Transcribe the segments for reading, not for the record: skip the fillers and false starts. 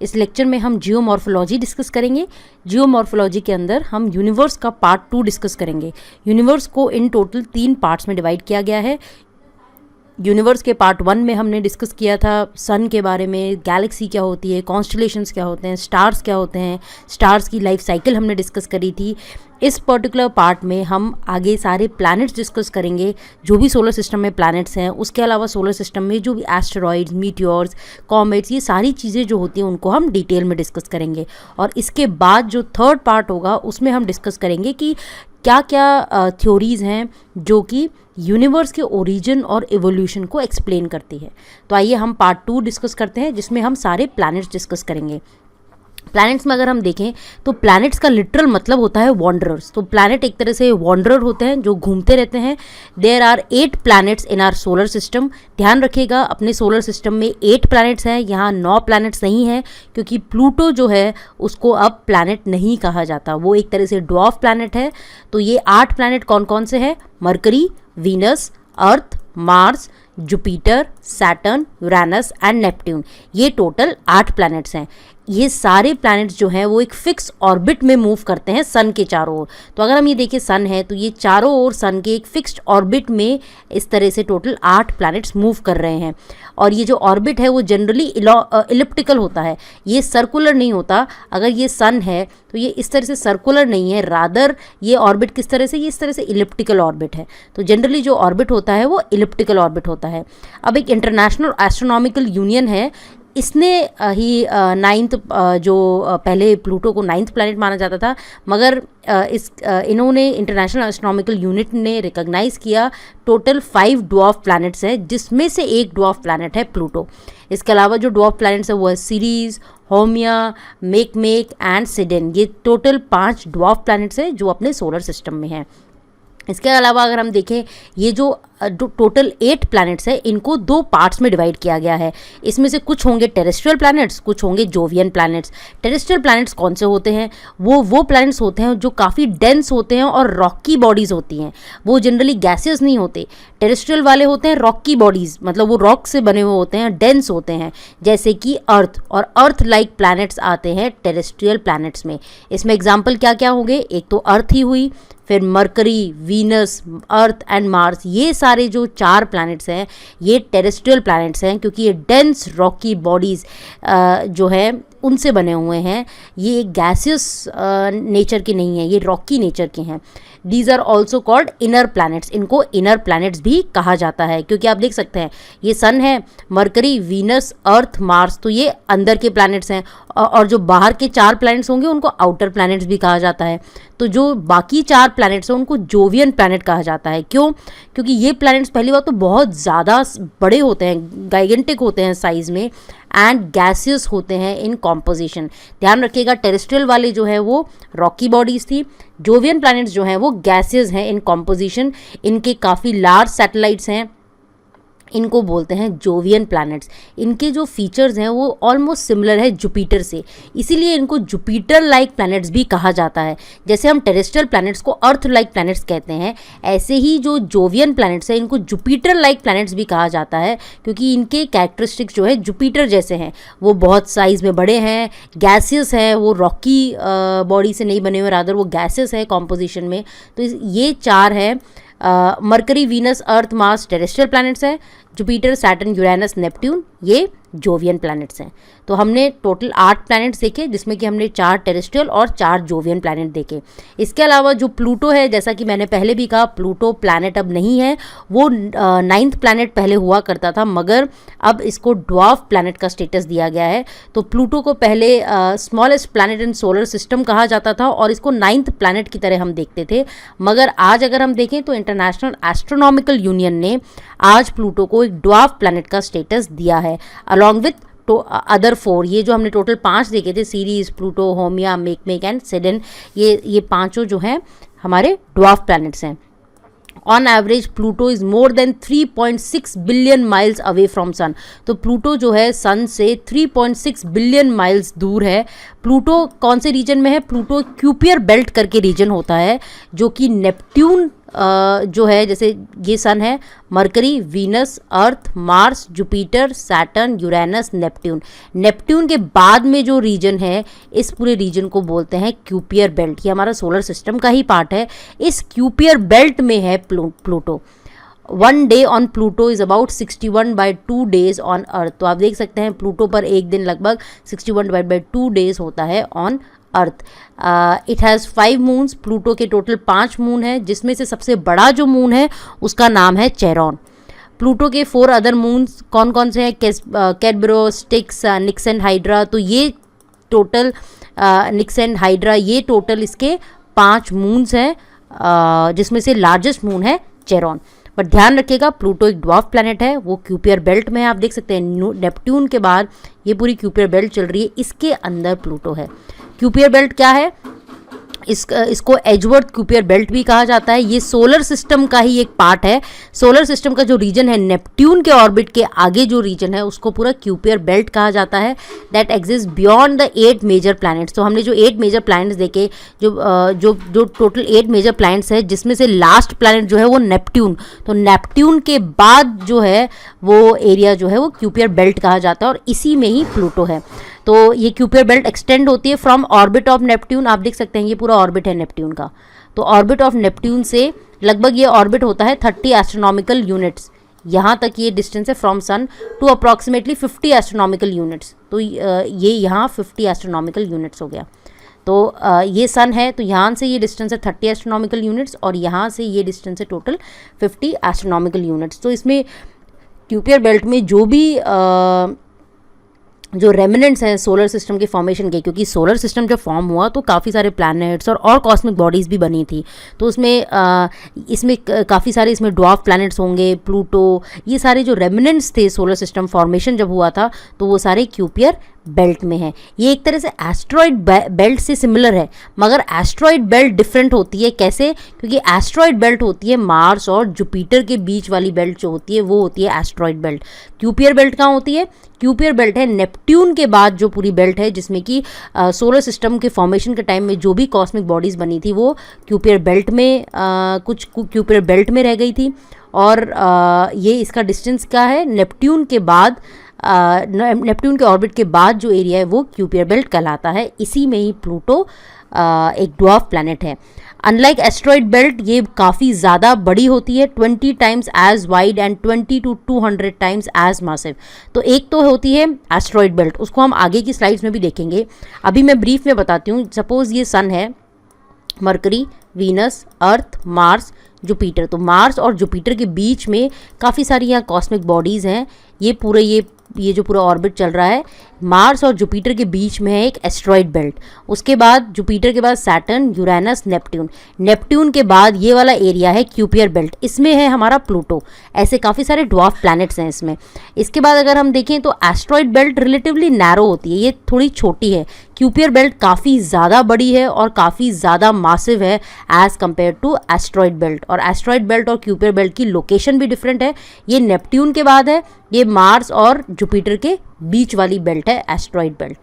इस लेक्चर में हम जियोमॉर्फोलॉजी डिस्कस करेंगे। जियोमॉर्फोलॉजी के अंदर हम यूनिवर्स का पार्ट 2 डिस्कस करेंगे। यूनिवर्स को इन टोटल 3 पार्ट्स में डिवाइड किया गया है। यूनिवर्स के पार्ट 1 में हमने डिस्कस किया था सन के बारे में, गैलेक्सी क्या होती है, कॉन्स्टलेशंस क्या होते हैं, स्टार्स क्या होते हैं, स्टार्स की लाइफ साइकिल हमने डिस्कस करी थी। इस पर्टिकुलर पार्ट में हम आगे सारे प्लैनेट्स डिस्कस करेंगे, जो भी सोलर सिस्टम में प्लैनेट्स हैं। उसके अलावा सोलर सिस्टम में जो भी एस्टेरॉइड्स, मीटियोर्स, कॉमेट्स, ये सारी चीज़ें जो होती हैं उनको हम डिटेल में डिस्कस करेंगे। और इसके बाद जो थर्ड पार्ट होगा उसमें हम डिस्कस करेंगे कि क्या क्या थ्योरीज़ हैं जो कि यूनिवर्स के ओरिजिन और एवोल्यूशन को एक्सप्लेन करती है। तो आइए हम पार्ट 2 डिस्कस करते हैं, जिसमें हम सारे प्लैनेट्स डिस्कस करेंगे। प्लैनेट्स में अगर हम देखें तो प्लैनेट्स का लिटरल मतलब होता है वॉन्डरर्स। तो प्लैनेट एक तरह से वॉन्डरर होते हैं जो घूमते रहते हैं। There are 8 planets in our solar system. ध्यान रखिएगा, अपने सोलर सिस्टम में 8 प्लैनेट्स हैं, यहाँ 9 प्लैनेट्स नहीं हैं, क्योंकि प्लूटो जो है उसको अब प्लैनेट नहीं कहा जाता, वो एक तरह से ड्वार्फ प्लैनेट है। तो ये 8 प्लैनेट कौन कौन से हैं? Mercury, Venus, Earth, Mars, Jupiter, Saturn, Uranus and Neptune. ये टोटल 8 प्लैनेट्स हैं। ये सारे प्लैनेट्स जो हैं वो एक फिक्स ऑर्बिट में मूव करते हैं सन के चारों ओर। तो अगर हम ये देखें सन है तो ये चारों ओर सन के एक फिक्स्ड ऑर्बिट में इस तरह से टोटल 8 प्लैनेट्स मूव कर रहे हैं। और ये जो ऑर्बिट है वो जनरली इलिप्टिकल होता है, ये सर्कुलर नहीं होता। अगर ये सन है तो ये इस तरह से सर्कुलर नहीं है, रादर ये ऑर्बिट किस तरह से, ये इस तरह से इलिप्टिकल ऑर्बिट है। तो जनरली जो ऑर्बिट होता है वो इलिप्टिकल ऑर्बिट होता है। अब एक इंटरनेशनल एस्ट्रोनॉमिकल यूनियन है, इसने ही 9th जो पहले प्लूटो को 9th प्लैनेट माना जाता था, मगर इन्होंने इंटरनेशनल एस्ट्रोनॉमिकल यूनिट ने रिकॉग्नाइज़ किया टोटल 5 ड्वार्फ प्लैनेट्स हैं, जिसमें से एक ड्वार्फ प्लैनेट है प्लूटो। इसके अलावा जो ड्वार्फ प्लैनेट्स है वो है सीरीज़, होमिया, मेकमेक एंड सिडेन। ये टोटल 5 ड्वार्फ प्लैनेट्स हैं जो अपने सोलर सिस्टम में हैं। इसके अलावा अगर हम देखें, ये जो टोटल 8 प्लैनेट्स है इनको 2 पार्ट्स में डिवाइड किया गया है। इसमें से कुछ होंगे टेरेस्ट्रियल प्लैनेट्स, कुछ होंगे जोवियन प्लैनेट्स। टेरेस्ट्रियल प्लैनेट्स कौन से होते हैं? वो प्लैनेट्स होते हैं जो काफ़ी डेंस होते हैं और रॉकी बॉडीज़ होती हैं, वो जनरली गैसेस नहीं होते। टेरेस्ट्रियल वाले होते हैं रॉकी बॉडीज़, मतलब वो रॉक से बने हुए होते हैं, डेंस होते हैं, जैसे कि अर्थ। और अर्थ लाइक प्लैनेट्स आते हैं टेरेस्ट्रियल प्लैनेट्स में। इसमें एग्जाम्पल क्या क्या होंगे? एक तो अर्थ ही हुई, फिर mercury, Venus, earth and Mars. ये सारे जो 4 प्लैनेट्स हैं ये टेरेस्ट्रियल प्लैनेट्स हैं, क्योंकि ये डेंस रॉकी बॉडीज़ जो है उनसे बने हुए हैं। ये गैसियस नेचर के नहीं हैं, ये रॉकी नेचर के हैं। These are also called inner planets. इनको इनर प्लैनेट्स भी कहा जाता है, क्योंकि आप देख सकते हैं ये सन है, मरकरी, वीनस, अर्थ, मार्स, तो ये अंदर के प्लैनेट्स हैं। और जो बाहर के 4 प्लैनेट्स होंगे उनको आउटर प्लैनेट्स भी कहा जाता है। तो जो बाकी 4 प्लैनेट्स हैं उनको जोवियन प्लैनेट कहा जाता है। क्यों? क्योंकि ये प्लैनेट्स पहली बात तो बहुत ज़्यादा बड़े होते हैं, गाइगेंटिक होते हैं साइज़ में, एंड गैसियस होते हैं इन कॉम्पोजिशन। ध्यान रखिएगा, टेरेस्ट्रियल वाले जो है वो रॉकी बॉडीज़ थी, जोवियन प्लैनेट्स जो हैं वो गैसियस हैं इन कॉम्पोजिशन। इनके काफ़ी लार्ज सैटेलाइट्स हैं, इनको बोलते हैं जोवियन प्लैनेट्स। इनके जो फीचर्स हैं वो ऑलमोस्ट सिमिलर है जुपिटर से, इसीलिए इनको जुपिटर लाइक प्लैनेट्स भी कहा जाता है। जैसे हम टेरेस्ट्रियल प्लैनेट्स को अर्थ लाइक प्लैनेट्स कहते हैं, ऐसे ही जो जोवियन प्लैनेट्स हैं इनको जुपिटर लाइक प्लैनेट्स भी कहा जाता है, क्योंकि इनके कैरेक्टरिस्टिक्स जो है जुपिटर जैसे हैं। वो बहुत साइज़ में बड़े हैं, गैसियस हैं, वो रॉकी बॉडी से नहीं बने हुए, रादर वो गैसियस है कॉम्पोजिशन में। तो ये 4 है, Mercury, Venus, Earth, Mars terrestrial planets हैं, जुपिटर, सैटर्न, यूरेनस, नेपट्यून ये जोवियन प्लैनेट्स हैं। तो हमने टोटल 8 प्लैनेट्स देखे, जिसमें कि हमने 4 टेरेस्ट्रियल और 4 जोवियन प्लैनेट देखे। इसके अलावा जो प्लूटो है, जैसा कि मैंने पहले भी कहा, प्लूटो प्लैनेट अब नहीं है, वो 9th प्लैनेट पहले हुआ करता था, मगर अब इसको ड्वार्फ प्लैनेट का स्टेटस दिया गया है। तो प्लूटो को पहले smallest planet in solar system कहा जाता था और इसको 9th प्लैनेट की तरह हम देखते थे। मगर आज अगर हम देखें तो इंटरनेशनल एस्ट्रोनॉमिकल यूनियन ने आज प्लूटो को एक ड्वार्फ प्लैनेट का स्टेटस दिया है, अलॉन्ग विथ तो अदर 4। ये जो हमने टोटल 5 देखे थे, Ceres, Pluto, Haumea, Makemake and Sedna, ये पांचों जो हैं हमारे ड्वार्फ प्लैनेट्स हैं। On average Pluto is more than 3.6 billion miles away from sun. तो प्लूटो जो है सन से 3.6 बिलियन माइल्स दूर है। प्लूटो कौन से रीजन में है? प्लूटो क्यूपियर बेल्ट करके रीजन होता है, जो कि नेपट्यून जो है, जैसे ये सन है, Mercury, Venus, Earth, Mars, Jupiter, Saturn, Uranus, Neptune. Neptune के बाद में जो रीजन है, इस पूरे रीजन को बोलते हैं क्यूपियर बेल्ट। ये हमारा सोलर सिस्टम का ही पार्ट है। इस क्यूपियर बेल्ट में है Pluto. 1 day on Pluto is about 61/2 days on earth. तो आप देख सकते हैं प्लूटो पर एक दिन लगभग 61/2 डेज होता है on earth. It has 5 moons. Pluto के टोटल 5 मून है, जिसमें से सबसे बड़ा जो मून है उसका नाम है चेरॉन। प्लूटो के 4 अदर मून्स कौन कौन से हैं? कैडबरो, स्टिक्स, निक्सन, हाइड्रा। तो ये टोटल निक्सन, हाइड्रा, ये टोटल इसके 5 मून्स हैं, जिसमें से लार्जेस्ट मून है चेरॉन। बट ध्यान रखिएगा, प्लूटो एक ड्वार्फ प्लैनेट है, वो क्यूपियर बेल्ट में है। आप देख सकते हैं नेपट्यून के बाद ये पूरी क्यूपियर बेल्ट चल रही है, इसके अंदर प्लूटो है। क्यूपियर बेल्ट क्या है? इसको एजवर्थ क्यूपियर बेल्ट भी कहा जाता है। ये सोलर सिस्टम का ही एक पार्ट है। सोलर सिस्टम का जो रीजन है, नेपट्यून के ऑर्बिट के आगे जो रीजन है, उसको पूरा क्यूपियर बेल्ट कहा जाता है। That exist beyond the 8 major planets. तो हमने जो 8 मेजर प्लैनेट्स देखे, जो टोटल 8 मेजर प्लैनेट्स है, जिसमें से लास्ट प्लैनेट जो है वो नेपट्यून। तो नेपट्यून के बाद जो है वो एरिया जो है वो क्यूपियर बेल्ट कहा जाता है, और इसी में ही प्लूटो है। तो ये क्यूपियर बेल्ट एक्सटेंड होती है फ्रॉम ऑर्बिट ऑफ नेपट्यून। आप देख सकते हैं ये पूरा ऑर्बिट है नेपट्यून का। तो ऑर्बिट ऑफ नेपट्यून से लगभग ये ऑर्बिट होता है 30 एस्ट्रोनॉमिकल यूनिट्स। यहाँ तक ये डिस्टेंस है from sun to approximately 50 astronomical units. तो ये यहाँ 50 एस्ट्रोनॉमिकल यूनिट्स हो गया। तो ये सन है, तो यहाँ से ये डिस्टेंस है 30 एस्ट्रोनॉमिकल यूनिट्स, और यहाँ से ये डिस्टेंस है टोटल 50 एस्ट्रोनॉमिकल यूनिट्स। तो इसमें क्यूपियर बेल्ट में जो भी जो रेमिनेंट्स हैं सोलर सिस्टम के फॉर्मेशन के, क्योंकि सोलर सिस्टम जब फॉर्म हुआ तो काफ़ी सारे प्लैनेट्स और कॉस्मिक बॉडीज़ भी बनी थी। तो इसमें काफ़ी सारे इसमें ड्वार्फ प्लैनेट्स होंगे, प्लूटो, ये सारे जो रेमिनेंट्स थे सोलर सिस्टम फॉर्मेशन जब हुआ था, तो वो सारे क्यूपियर बेल्ट में है। ये एक तरह से एस्ट्रॉइड बेल्ट से सिमिलर है, मगर एस्ट्रॉइड बेल्ट डिफरेंट होती है। कैसे? क्योंकि एस्ट्रॉइड बेल्ट होती है मार्स और जुपिटर के बीच वाली बेल्ट जो होती है वो होती है एस्ट्रॉइड बेल्ट। क्यूपियर बेल्ट कहाँ होती है? क्यूपियर बेल्ट है नेपट्यून के बाद जो पूरी बेल्ट है, जिसमें कि सोलर सिस्टम के फॉर्मेशन के टाइम में जो भी कॉस्मिक बॉडीज़ बनी थी वो क्यूपियर बेल्ट में कुछ क्यूपियर बेल्ट में रह गई थी। और ये इसका डिस्टेंस क्या है? नेपट्यून के बाद नेपट्यून के ऑर्बिट के बाद जो एरिया है वो क्यूपियर बेल्ट कहलाता है। इसी में ही प्लूटो एक ड्वार्फ प्लैनेट है। अनलाइक एस्ट्रॉइड बेल्ट, ये काफ़ी ज़्यादा बड़ी होती है, 20 times as wide and 20 to 200 times as massive. तो एक तो होती है एस्ट्रॉइड बेल्ट, उसको हम आगे की स्लाइड्स में भी देखेंगे। अभी मैं ब्रीफ में बताती हूँ। सपोज ये सन है, Mercury, Venus, Earth, Mars, Jupiter. तो मार्स और जुपिटर के बीच में काफ़ी सारी यहाँ कॉस्मिक बॉडीज़ हैं। ये जो पूरा ऑर्बिट चल रहा है, मार्स और जुपिटर के बीच में है एक एस्ट्रॉइड बेल्ट। उसके बाद जुपिटर के बाद सैटर्न, यूरेनस, नेपट्यून। नेपट्यून के बाद ये वाला एरिया है क्यूपियर बेल्ट, इसमें है हमारा प्लूटो। ऐसे काफ़ी सारे ड्वार्फ प्लैनेट्स हैं इसमें। इसके बाद अगर हम देखें तो एस्ट्रॉइड बेल्ट रिलेटिवली नैरो होती है, ये थोड़ी छोटी है। क्यूपियर बेल्ट काफ़ी ज़्यादा बड़ी है और काफ़ी ज़्यादा मासिव है as compared to asteroid belt. और एस्ट्रॉइड बेल्ट और क्यूपियर बेल्ट की लोकेशन भी डिफरेंट है। ये नेपट्यून के बाद है, ये मार्स और जुपिटर के बीच वाली बेल्ट है एस्ट्रॉइड बेल्ट।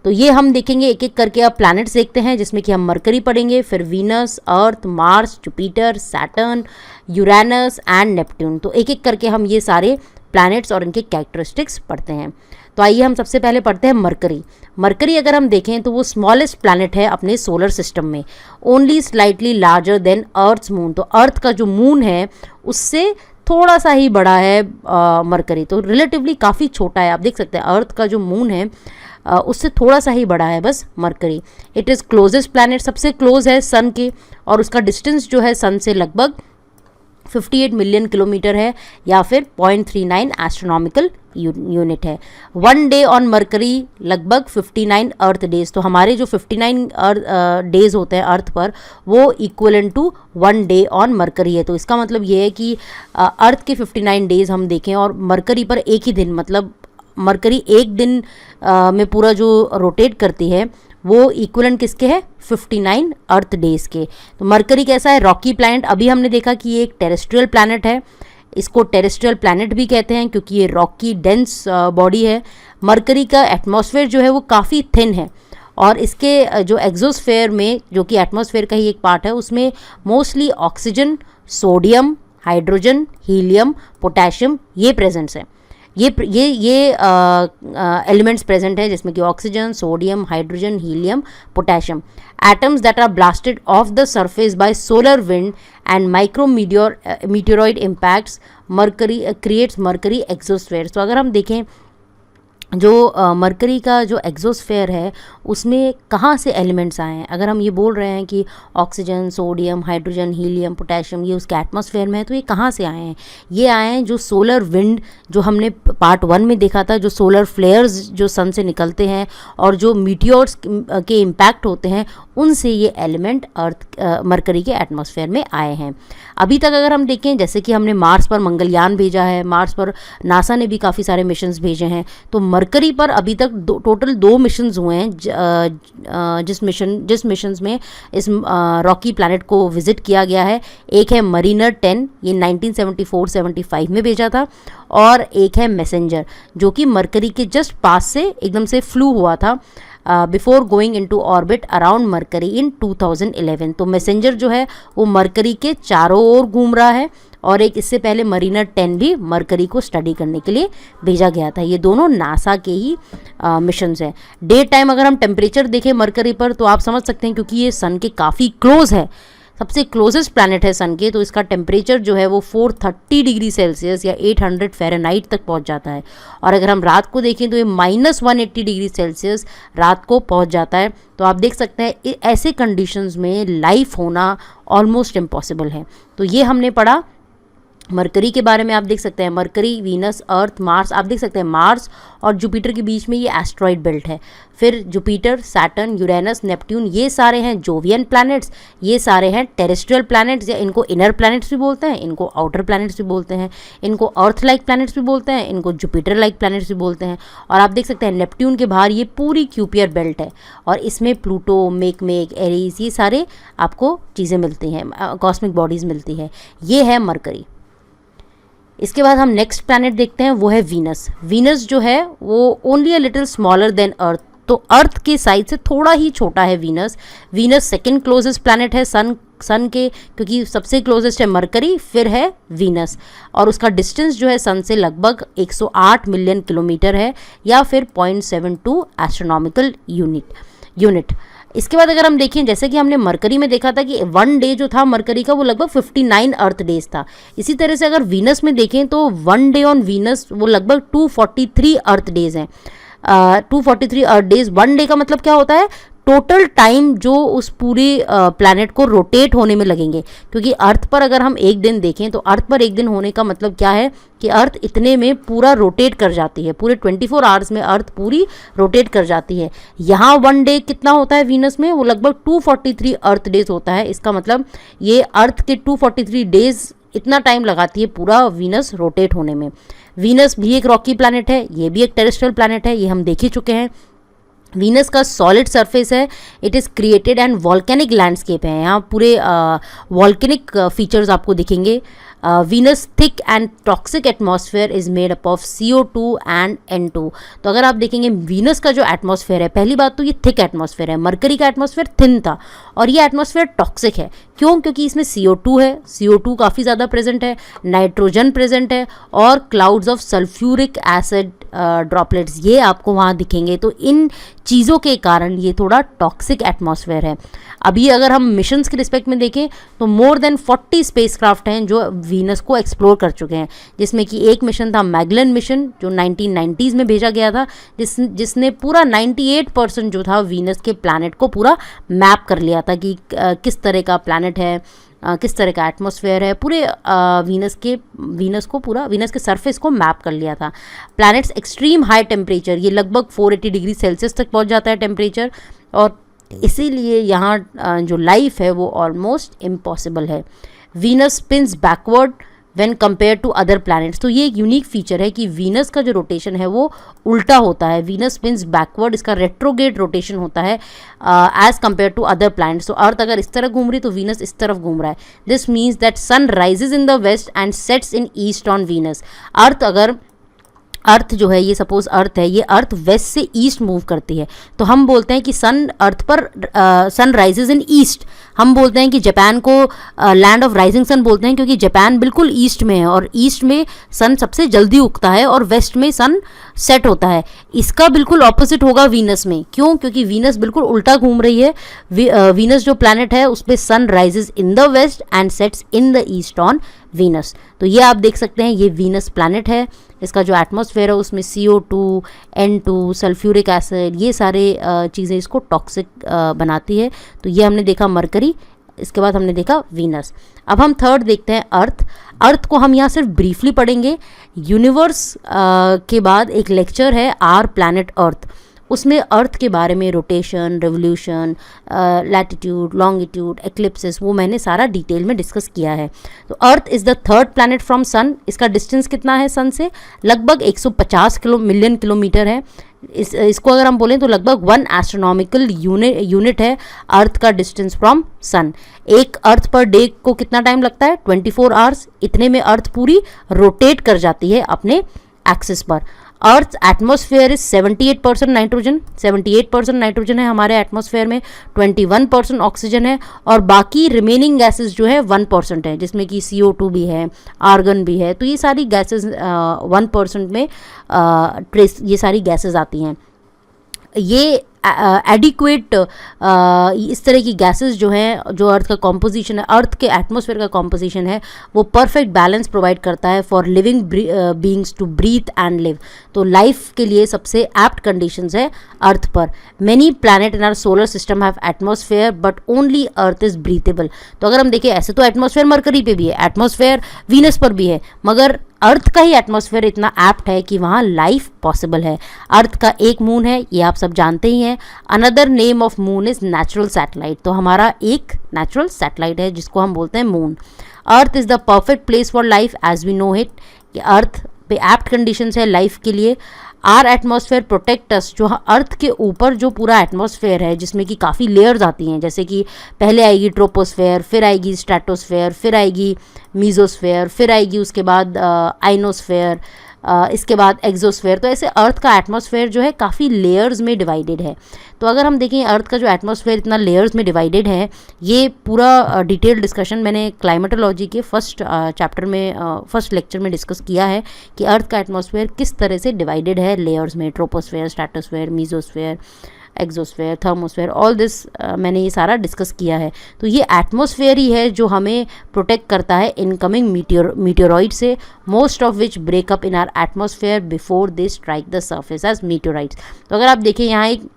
तो ये हम देखेंगे एक एक करके। अब प्लैनेट्स देखते हैं, जिसमें कि हम मरकरी पढ़ेंगे, फिर Venus, Earth, Mars, Jupiter, Saturn, Uranus and Neptune. तो एक एक करके हम ये सारे प्लैनेट्स और इनके कैरेक्टरिस्टिक्स पढ़ते हैं। तो आइए हम सबसे पहले पढ़ते हैं मरकरी। मरकरी अगर हम देखें तो वो स्मॉलेस्ट प्लैनेट है अपने सोलर सिस्टम में, only slightly larger than earth's moon. तो अर्थ का जो मून है उससे थोड़ा सा ही बड़ा है मरकरी, तो रिलेटिवली काफ़ी छोटा है। आप देख सकते हैं अर्थ का जो मून है उससे थोड़ा सा ही बड़ा है बस mercury. It is closest planet, सबसे क्लोज है सन के, और उसका डिस्टेंस जो है सन से लगभग 58 मिलियन किलोमीटर है, या फिर 0.39 एस्ट्रोनॉमिकल यूनिट है। 1 डे ऑन मरकरी लगभग 59 अर्थ डेज। तो हमारे जो 59 डेज होते हैं अर्थ पर, वो equivalent to 1 day on Mercury है। तो इसका मतलब ये है कि अर्थ के 59 डेज हम देखें और मरकरी पर एक ही दिन, मतलब मरकरी एक दिन में पूरा जो रोटेट करती है वो इक्वलेंट किसके है? 59 अर्थ डेज के। तो मरकरी कैसा है? Rocky planet. अभी हमने देखा कि ये एक टेरेस्ट्रियल प्लैनेट है, इसको टेरेस्ट्रियल प्लैनेट भी कहते हैं क्योंकि ये रॉकी डेंस बॉडी है। मरकरी का एटमॉस्फेयर जो है वो काफ़ी थिन है, और इसके जो एग्जोस्फेयर में, जो कि एटमॉस्फेयर का ही एक पार्ट है, उसमें mostly oxygen, sodium, hydrogen, helium, potassium ये प्रेजेंट्स हैं। ये एलिमेंट्स प्रेजेंट है, जिसमें कि oxygen, sodium, hydrogen, helium, potassium. Atoms that are blasted off the surface by solar wind and micro meteoroid impacts Mercury creates Mercury exosphere. तो अगर हम देखें जो मरकरी का जो एग्जोस्फेयर है उसमें कहाँ से एलिमेंट्स आए हैं, अगर हम ये बोल रहे हैं कि oxygen, sodium, hydrogen, helium, potassium ये उसके एटमॉस्फेयर में है, तो ये कहाँ से आए हैं? ये आए हैं जो सोलर विंड, जो हमने पार्ट 1 में देखा था, जो सोलर फ्लेयर्स जो सन से निकलते हैं और जो मीटियोर्स के इम्पैक्ट होते हैं, उनसे ये एलिमेंट मरकरी के एटमॉस्फेयर में आए हैं। अभी तक अगर हम देखें, जैसे कि हमने मार्स पर मंगलयान भेजा है, मार्स पर नासा ने भी काफ़ी सारे मिशंस भेजे हैं, तो मरकरी पर अभी तक टोटल 2 मिशंस हुए हैं, जिस मिशंस में इस रॉकी प्लैनेट को विजिट किया गया है। एक है मरीनर 10, ये 1974-75 में भेजा था, और एक है मैसेंजर जो कि मरकरी के जस्ट पास से एकदम से फ्लू हुआ था before going into orbit around Mercury in 2011। तो मैसेंजर जो है वो मरकरी के चारों ओर घूम रहा है, और एक इससे पहले मरीनर 10 भी मरकरी को स्टडी करने के लिए भेजा गया था। ये दोनों नासा के ही मिशंस हैं। डे टाइम अगर हम टेम्परेचर देखें मरकरी पर, तो आप समझ सकते हैं, क्योंकि ये सन के काफ़ी क्लोज है, सबसे क्लोजेस्ट प्लैनेट है सन के, तो इसका टेम्परेचर जो है वो 430 डिग्री सेल्सियस या 800 फ़ारेनहाइट तक पहुंच जाता है। और अगर हम रात को देखें तो ये -180 डिग्री सेल्सियस रात को पहुंच जाता है। तो आप देख सकते हैं ऐसे कंडीशंस में लाइफ होना ऑलमोस्ट इम्पॉसिबल है। तो ये हमने पढ़ा मरकरी के बारे में। आप देख सकते हैं मरकरी, वीनस, अर्थ, मार्स, आप देख सकते हैं मार्स और जुपिटर के बीच में ये एस्ट्रॉइड बेल्ट है। फिर जुपिटर, सैटर्न, यूरेनस, नेपट्यून ये सारे हैं जोवियन प्लैनेट्स, ये सारे हैं टेरेस्ट्रियल प्लैनेट्स, या इनको इनर प्लैनेट्स भी बोलते हैं, इनको आउटर प्लैनेट्स भी बोलते हैं, इनको अर्थ लाइक प्लैनेट्स भी बोलते हैं, इनको जुपिटर लाइक प्लैनेट्स भी बोलते हैं। और आप देख सकते हैं नेपट्यून के बाहर ये पूरी क्यूपियर बेल्ट है, और इसमें प्लूटो, मेकमेक, एरीज ये सारे आपको चीज़ें मिलती हैं, कॉस्मिक बॉडीज़ मिलती है। ये है मरकरी। इसके बाद हम नेक्स्ट प्लैनेट देखते हैं, वो है वीनस। वीनस जो है वो only a little smaller than Earth, तो अर्थ के साइज से थोड़ा ही छोटा है Venus. Venus second closest planet है सन के, क्योंकि सबसे क्लोजेस्ट है मरकरी, फिर है वीनस, और उसका डिस्टेंस जो है सन से लगभग 108 मिलियन किलोमीटर है, या फिर 0.72 एस्ट्रोनॉमिकल यूनिट। इसके बाद अगर हम देखें, जैसे कि हमने मरकरी में देखा था कि 1 डे जो था मरकरी का वो लगभग 59 अर्थ डेज था, इसी तरह से अगर वीनस में देखें तो 1 डे ऑन वीनस वो लगभग 243 अर्थ डेज हैं। 243 अर्थ डेज 1 डे का मतलब क्या होता है? टोटल टाइम जो उस पूरे प्लैनेट को रोटेट होने में लगेंगे, क्योंकि अर्थ पर अगर हम एक दिन देखें तो अर्थ पर एक दिन होने का मतलब क्या है कि अर्थ इतने में पूरा रोटेट कर जाती है, पूरे 24 आवर्स में अर्थ पूरी रोटेट कर जाती है। यहाँ 1 डे कितना होता है वीनस में? वो लगभग 243 अर्थ डेज होता है। इसका मतलब ये अर्थ के 243 डेज इतना टाइम लगाती है पूरा वीनस रोटेट होने में। वीनस भी एक रॉकी प्लैनेट है, ये भी एक टेरेस्ट्रियल प्लैनेट है, ये हम देख ही चुके हैं। वीनस का सॉलिड सरफेस है, it is created and volcanic landscape है, यहाँ पूरे वॉल्केनिक फीचर्स आपको दिखेंगे। Venus thick and toxic atmosphere is made up of CO2 and N2। तो अगर आप देखेंगे वीनस का जो एटमॉस्फेयर है, पहली बात तो ये थिक एटमॉस्फेयर है, मरकरी का एटमॉस्फेयर थिन था, और ये एटमॉस्फेयर टॉक्सिक है। क्यों? क्योंकि इसमें CO2 है, CO2 काफ़ी ज़्यादा प्रेजेंट है, नाइट्रोजन प्रेजेंट है, और clouds of sulphuric acid droplets ये आपको वहाँ दिखेंगे। तो इन चीज़ों के कारण ये थोड़ा टॉक्सिक एटमॉस्फेयर है। अभी अगर हम मिशंस के रिस्पेक्ट में देखें तो मोर देन 40 स्पेसक्राफ्ट हैं जो वीनस को एक्सप्लोर कर चुके हैं, जिसमें कि एक मिशन था मैगलन मिशन जो 1990s में भेजा गया था, जिसने पूरा 98% जो था वीनस के प्लैनेट को पूरा मैप कर लिया था कि किस तरह का प्लैनेट है, किस तरह का एटमॉस्फेयर है, पूरे वीनस के सरफेस को मैप कर लिया था। प्लैनेट्स एक्सट्रीम हाई टेम्परेचर, ये लगभग 480 डिग्री सेल्सियस तक पहुंच जाता है टेम्परेचर, और इसीलिए यहाँ जो लाइफ है वो ऑलमोस्ट इम्पॉसिबल है। Venus spins backward when compare to other planets. तो ये एक यूनिक फीचर है कि वीनस का जो रोटेशन है वो उल्टा होता है, वीनस स्पिन्स बैकवर्ड, इसका रेट्रोगेट रोटेशन होता है as compare to other planets. तो अर्थ अगर इस तरफ घूम रही तो वीनस इस तरफ घूम रहा है। This means that sun rises in the west and sets in east on Venus. Earth अगर अर्थ जो है, ये सपोज अर्थ है, ये अर्थ वेस्ट से ईस्ट मूव करती है, तो हम बोलते हैं कि सन अर्थ पर सन राइजेज इन ईस्ट। हम बोलते हैं कि जापान को लैंड ऑफ राइजिंग सन बोलते हैं, क्योंकि जापान बिल्कुल ईस्ट में है और ईस्ट में सन सबसे जल्दी उगता है और वेस्ट में सन सेट होता है। इसका बिल्कुल ऑपोजिट होगा वीनस में। क्यों? क्योंकि वीनस बिल्कुल उल्टा घूम रही है। वीनस जो प्लैनेट है उस पर sun rises in the west and sets in the east on Venus. तो ये आप देख सकते हैं, ये वीनस प्लैनेट है। इसका जो एटमॉस्फेयर है उसमें CO2, N2, सल्फ्यूरिक एसिड, ये सारे चीज़ें इसको टॉक्सिक बनाती है। तो ये हमने देखा मरकरी, इसके बाद हमने देखा वीनस। अब हम थर्ड देखते हैं अर्थ। अर्थ को हम यहाँ सिर्फ ब्रीफली पढ़ेंगे। यूनिवर्स के बाद एक लेक्चर है आर प्लैनेट अर्थ, उसमें अर्थ के बारे में rotation, revolution, latitude, longitude, eclipses, वो मैंने सारा डिटेल में डिस्कस किया है। तो Earth is the third planet from sun. इसका डिस्टेंस कितना है सन से? लगभग 150 मिलियन किलोमीटर है। इसको अगर हम बोलें तो लगभग 1 एस्ट्रोनॉमिकल यूनिट है अर्थ का डिस्टेंस फ्रॉम सन। एक अर्थ पर डे को कितना टाइम लगता है? 24 आवर्स। इतने में अर्थ पूरी रोटेट कर जाती है अपने एक्सिस पर। Earth atmosphere is 78% nitrogen, 78% nitrogen है हमारे एटमॉस्फेयर में, 21% ऑक्सीजन है और बाकी रिमेनिंग गैसेस जो है 1% है, जिसमें कि CO2 भी है, आर्गन भी है। तो ये सारी गैसेस 1% में ट्रेस ये सारी गैसेस आती हैं। ये एडिक्वेट इस तरह की गैसेस जो हैं, जो अर्थ का कॉम्पोजिशन है, अर्थ के एटमॉस्फेयर का कॉम्पोजिशन है, वो परफेक्ट बैलेंस प्रोवाइड करता है for living beings to breathe and live. तो लाइफ के लिए सबसे एप्ट कंडीशंस है अर्थ पर। Many planet in our solar system have atmosphere but only Earth is breathable. तो अगर हम देखें, ऐसे तो एटमॉस्फेयर मरकरी पे भी है, एटमॉस्फेयर वीनस पर भी है, मगर अर्थ का ही एटमॉस्फेयर इतना एप्ट है कि वहाँ लाइफ पॉसिबल है। अर्थ का एक मून है, ये आप सब जानते ही हैं। Another name of moon is natural satellite. तो हमारा एक नेचुरल सैटेलाइट है जिसको हम बोलते हैं moon. Earth is the perfect place for life as we know it. कि अर्थ पे एप्ट कंडीशंस है लाइफ के लिए। Our atmosphere protect us. जो अर्थ के ऊपर जो पूरा एटमॉस्फेयर है, जिसमें कि काफ़ी लेयर्स आती हैं, जैसे कि पहले आएगी ट्रोपोस्फेयर, फिर आएगी स्ट्रेटोस्फेयर, फिर आएगी मीजोस्फेयर, फिर आएगी उसके बाद आइनोस्फेयर, इसके बाद एक्सोस्फेयर। तो ऐसे अर्थ का एटमॉस्फेयर जो है काफ़ी लेयर्स में डिवाइडेड है। तो अगर हम देखें अर्थ का जो एटमॉस्फेयर इतना लेयर्स में डिवाइडेड है, ये पूरा डिटेल डिस्कशन मैंने क्लाइमेटोलॉजी के फर्स्ट चैप्टर में, फर्स्ट लेक्चर में डिस्कस किया है कि अर्थ का एटमॉस्फेयर किस तरह से डिवाइडेड है लेयर्स में, troposphere, stratosphere, mesosphere, exosphere, thermosphere, all this मैंने ये सारा डिस्कस किया है। तो ये एटमॉस्फेयर ही है जो हमें प्रोटेक्ट करता है इनकमिंग मीटियोरॉइड से, most of which break up in our atmosphere before they strike the surface as meteoroids. तो अगर आप देखें यहाँ एक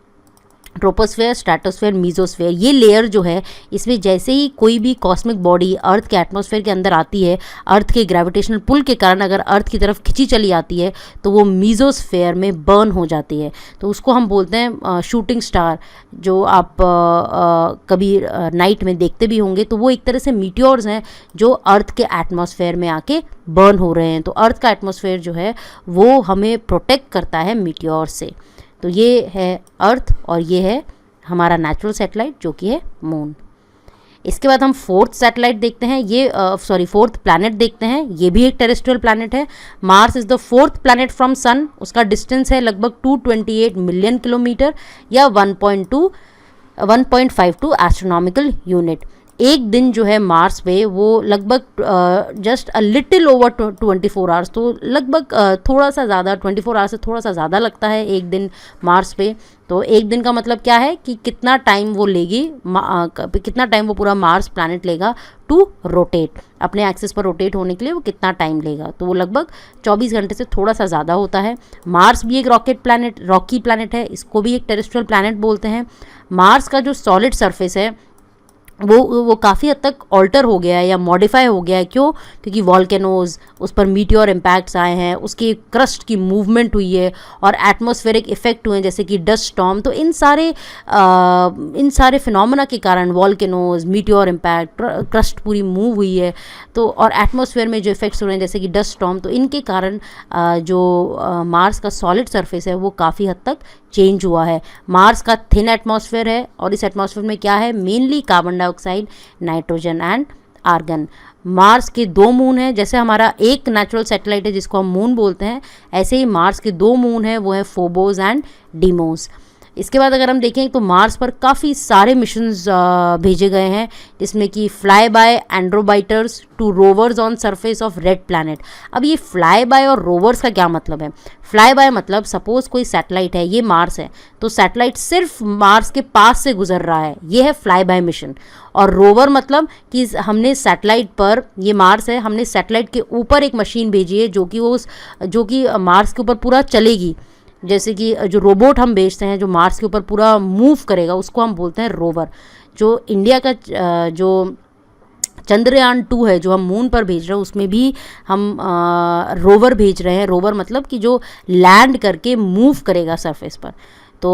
ट्रोपोस्फेयर, स्ट्रेटोस्फेयर, मीजोस्फेयर, ये लेयर जो है, इसमें जैसे ही कोई भी कॉस्मिक बॉडी अर्थ के एटमॉस्फेयर के अंदर आती है, अर्थ के ग्रेविटेशनल पुल के कारण अगर अर्थ की तरफ खिंची चली आती है तो वो मीजोस्फेयर में बर्न हो जाती है। तो उसको हम बोलते हैं शूटिंग स्टार। जो आप कभी नाइट में देखते भी होंगे, तो वो एक तरह से मीटियोर्स हैं जो अर्थ के एटमॉस्फेयर में आके बर्न हो रहे हैं। तो अर्थ का एटमॉस्फेयर जो है वो हमें प्रोटेक्ट करता है मीटियोर से। तो ये है अर्थ और ये है हमारा नेचुरल सैटेलाइट जो कि है मून। इसके बाद हम फोर्थ सैटेलाइट देखते हैं, ये फोर्थ प्लैनेट देखते हैं। ये भी एक टेरेस्ट्रियल प्लैनेट है। Mars is the fourth planet from sun. उसका डिस्टेंस है लगभग 228 मिलियन किलोमीटर या 1.52 एस्ट्रोनॉमिकल यूनिट। एक दिन जो है मार्स पे वो लगभग just a little over 24 hours, तो लगभग थोड़ा सा ज़्यादा, 24 आवर्स से थोड़ा सा ज़्यादा लगता है एक दिन मार्स पे। तो एक दिन का मतलब क्या है कि कितना टाइम वो लेगी, कितना टाइम वो पूरा मार्स प्लैनेट लेगा टू रोटेट, अपने एक्सिस पर रोटेट होने के लिए वो कितना टाइम लेगा। तो वो लगभग 24 घंटे से थोड़ा सा ज़्यादा होता है। मार्स भी एक रॉकी प्लैनेट है, इसको भी एक टेरेस्ट्रियल प्लैनेट बोलते हैं। मार्स का जो सॉलिड सरफेस है वो काफ़ी हद तक ऑल्टर हो गया है या मॉडिफाई हो गया है। क्यों? क्योंकि वॉल्केनोज, उस पर मीटियोर इम्पैक्ट्स आए हैं, उसकी क्रस्ट की मूवमेंट हुई है और एटमॉस्फेरिक इफेक्ट हुए हैं जैसे कि डस्ट स्टॉर्म। तो इन सारे फिनोमेना के कारण, वॉल्केनोज, मीटियोर इम्पैक्ट, क्रस्ट पूरी मूव हुई है, तो और एटमॉस्फेयर में जो इफेक्ट्स हो रहे हैं जैसे कि डस्ट स्टॉर्म, तो इनके कारण जो मार्स का सॉलिड सरफेस है वो काफ़ी हद तक चेंज हुआ है। मार्स का थिन एटमॉस्फेयर है और इस एटमॉस्फेयर में क्या है? Mainly carbon dioxide, nitrogen and argon. Mars के 2 मून हैं, जैसे हमारा एक नेचुरल सैटेलाइट है जिसको हम मून बोलते हैं, ऐसे ही मार्स के 2 मून हैं, वो है फोबोस एंड डीमोस। इसके बाद अगर हम देखें तो मार्स पर काफ़ी सारे मिशंस भेजे गए हैं, जिसमें कि fly by and orbiters to rovers on surface of red planet. अब ये फ्लाई बाय और रोवर्स का क्या मतलब है? फ्लाई बाय मतलब सपोज कोई सैटेलाइट है, ये मार्स है, तो सैटेलाइट सिर्फ मार्स के पास से गुजर रहा है, ये है फ्लाई बाय मिशन। और रोवर मतलब कि हमने सैटेलाइट पर, ये मार्स है, हमने सैटेलाइट के ऊपर एक मशीन भेजी है जो कि मार्स के ऊपर पूरा चलेगी। जैसे कि जो रोबोट हम भेजते हैं जो मार्स के ऊपर पूरा मूव करेगा, उसको हम बोलते हैं रोवर। जो इंडिया का जो चंद्रयान 2 है जो हम मून पर भेज रहे हैं, उसमें भी हम रोवर भेज रहे हैं। रोवर मतलब कि जो लैंड करके मूव करेगा सरफेस पर। तो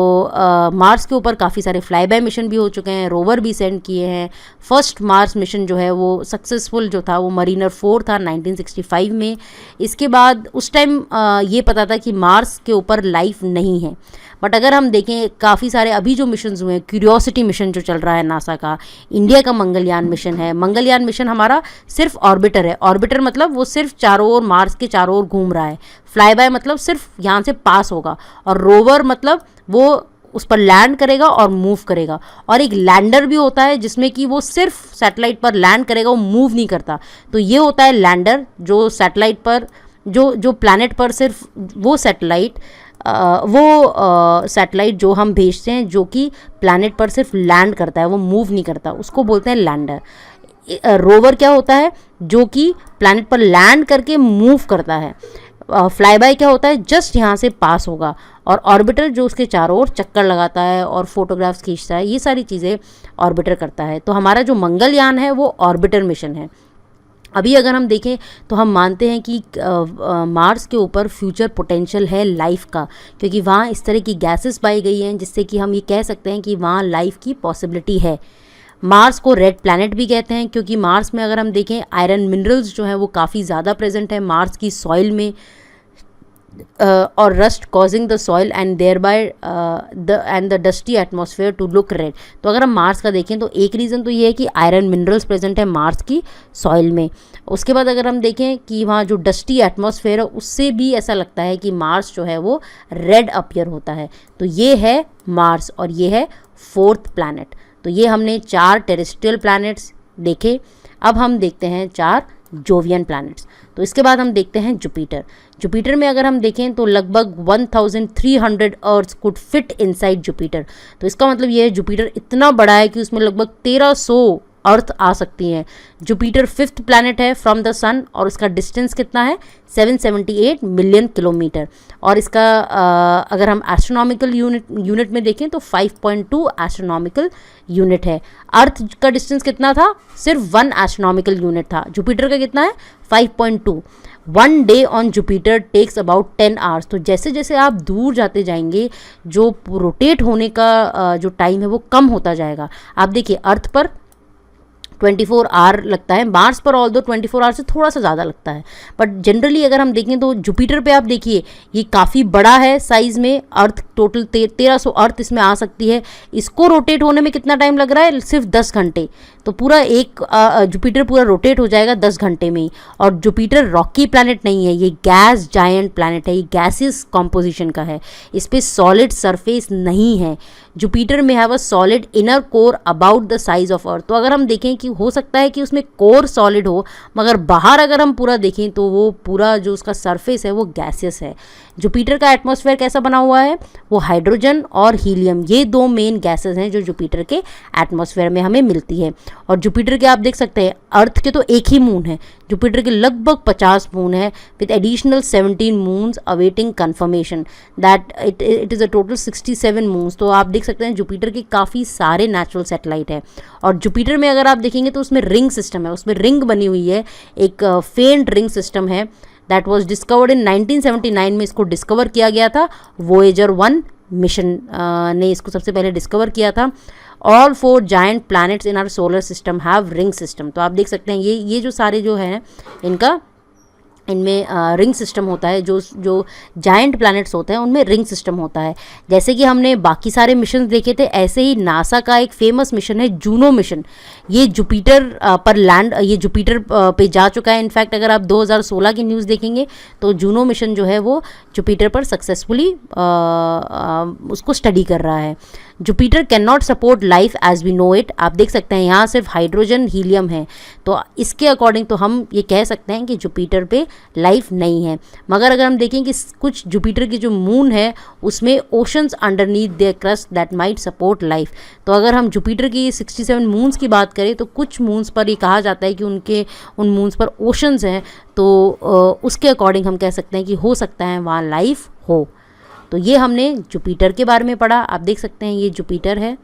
मार्स के ऊपर काफ़ी सारे फ्लाई बाय मिशन भी हो चुके हैं, रोवर भी सेंड किए हैं। फर्स्ट मार्स मिशन जो है वो सक्सेसफुल जो था वो मरीनर 4 था 1965 में। इसके बाद उस टाइम ये पता था कि मार्स के ऊपर लाइफ नहीं है, बट अगर हम देखें काफ़ी सारे अभी जो मिशंस हुए हैं, क्यूरियोसिटी मिशन जो चल रहा है नासा का, इंडिया का मंगलयान मिशन है। मंगलयान मिशन हमारा सिर्फ ऑर्बिटर है। ऑर्बिटर मतलब वो सिर्फ चारों ओर, मार्स के चारों ओर घूम रहा है। फ्लाई बाय मतलब सिर्फ यहाँ से पास होगा, और रोवर मतलब वो उस पर लैंड करेगा और मूव करेगा। और एक लैंडर भी होता है जिसमें कि वो सिर्फ सैटेलाइट पर लैंड करेगा, वो मूव नहीं करता। तो ये होता है लैंडर, जो सैटेलाइट पर जो प्लैनेट पर सिर्फ वो सैटेलाइट जो हम भेजते हैं जो कि प्लैनेट पर सिर्फ लैंड करता है, वो मूव नहीं करता, उसको बोलते हैं लैंडर। रोवर क्या होता है? जो कि प्लैनेट पर लैंड करके मूव करता है। फ्लाई बाय क्या होता है? जस्ट यहाँ से पास होगा। और ऑर्बिटर जो उसके चारों ओर चक्कर लगाता है और फोटोग्राफ्स खींचता है, ये सारी चीज़ें ऑर्बिटर करता है। तो हमारा जो मंगलयान है वो ऑर्बिटर मिशन है। अभी अगर हम देखें तो हम मानते हैं कि मार्स के ऊपर फ्यूचर पोटेंशियल है लाइफ का, क्योंकि वहाँ इस तरह की गैसेस पाई गई हैं जिससे कि हम ये कह सकते हैं कि वहाँ लाइफ की पॉसिबिलिटी है। मार्स को रेड प्लैनेट भी कहते हैं, क्योंकि मार्स में अगर हम देखें आयरन मिनरल्स जो हैं वो काफ़ी ज़्यादा प्रेजेंट है मार्स की सॉइल में, और rust causing the soil and thereby the dusty atmosphere to look red. तो अगर हम मार्स का देखें तो एक रीज़न तो ये है कि आयरन मिनरल्स प्रेजेंट है मार्स की सॉइल में। उसके बाद अगर हम देखें कि वहाँ जो डस्टी एटमॉस्फेयर है उससे भी ऐसा लगता है कि मार्स जो है वो रेड अपीयर होता है। तो ये है मार्स और ये है 4th प्लैनेट। तो ये हमने 4 टेरेस्ट्रियल प्लैनेट्स देखे। अब हम देखते हैं 4 जोवियन प्लैनेट्स। तो इसके बाद हम देखते हैं जुपिटर। जुपिटर में अगर हम देखें तो लगभग 1300 Earths could fit inside Jupiter. तो इसका मतलब ये है जुपिटर इतना बड़ा है कि उसमें लगभग 1300 अर्थ आ सकती हैं। जुपिटर 5th प्लैनेट है फ्रॉम द सन, और इसका डिस्टेंस कितना है? 778 मिलियन किलोमीटर। और इसका अगर हम एस्ट्रोनॉमिकल यूनिट में देखें तो 5.2 एस्ट्रोनॉमिकल यूनिट है। अर्थ का डिस्टेंस कितना था? सिर्फ 1 एस्ट्रोनॉमिकल यूनिट था। जुपिटर का कितना है? 5.2। 1 day on Jupiter takes about 10 hours. तो जैसे जैसे आप दूर जाते जाएंगे जो रोटेट होने का जो टाइम है वो कम होता जाएगा। आप देखिए अर्थ पर 24 आवर लगता है, मार्स पर ऑल दो 24 आवर से थोड़ा सा ज़्यादा लगता है, बट जनरली अगर हम देखें तो जुपिटर पे आप देखिए ये काफ़ी बड़ा है साइज़ में। अर्थ टोटल 1300 अर्थ इसमें आ सकती है। इसको रोटेट होने में कितना टाइम लग रहा है? सिर्फ 10 घंटे। तो पूरा एक जुपिटर पूरा रोटेट हो जाएगा 10 घंटे में ही। और जुपिटर रॉकी प्लैनेट नहीं है, ये गैस जायंट प्लैनेट है, ये गैसियस कॉम्पोजिशन का है, इस पर सॉलिड सरफेस नहीं है। जुपिटर में have a solid inner core about the size of earth. तो अगर हम देखें कि हो सकता है कि उसमें कोर सॉलिड हो, मगर बाहर अगर हम पूरा देखें तो वो पूरा जो उसका सरफेस है वो गैसियस है। जुपिटर का एटमॉस्फेयर कैसा बना हुआ है? वो हाइड्रोजन और हीलियम, ये 2 मेन गैसेस हैं जो जुपिटर के एटमॉस्फेयर में हमें मिलती है। और जुपिटर के आप देख सकते हैं अर्थ के तो एक ही मून है, जुपिटर के लगभग 50 मून है with additional 17 moons awaiting confirmation that it is a total 67 moons. तो आप देख सकते हैं जुपिटर के काफ़ी सारे नेचुरल सैटेलाइट है। और जुपिटर में अगर आप देखेंगे तो उसमें रिंग सिस्टम है, उसमें रिंग बनी हुई है, एक फेंट रिंग सिस्टम है दैट वाज डिस्कवर्ड इन 1979 में। इसको डिस्कवर किया गया था, वोएजर 1 मिशन ने इसको सबसे पहले डिस्कवर किया था। All 4 giant planets in our solar system have ring system. तो आप देख सकते हैं ये जो सारे जो हैं इनका इनमें रिंग सिस्टम होता है, जो जायंट प्लैनेट्स होते हैं उनमें रिंग सिस्टम होता है। जैसे कि हमने बाकी सारे मिशन देखे थे, ऐसे ही नासा का एक फेमस मिशन है जूनो मिशन। ये जुपिटर ये जुपिटर पे जा चुका है। इनफैक्ट अगर आप 2016 की न्यूज़ देखेंगे तो जूनो मिशन जो है वो जुपिटर पर सक्सेसफुली उसको स्टडी कर रहा है। Jupiter can not support life as we know it. आप देख सकते हैं यहाँ सिर्फ हाइड्रोजन हीलियम है, तो इसके अकॉर्डिंग तो हम ये कह सकते हैं कि जुपिटर पे लाइफ नहीं है। मगर अगर हम देखें कि कुछ जुपिटर की जो मून है उसमें oceans underneath their crust that might support life. तो अगर हम जुपिटर की 67 मून्स की बात करें तो कुछ मून्स पर ये कहा जाता है कि उन मून्स पर ओशंस हैं, तो उसके अकॉर्डिंग हम कह सकते हैं कि हो सकता है वहाँ लाइफ हो। तो ये हमने जुपिटर के बारे में पढ़ा। आप देख सकते हैं ये जुपिटर है।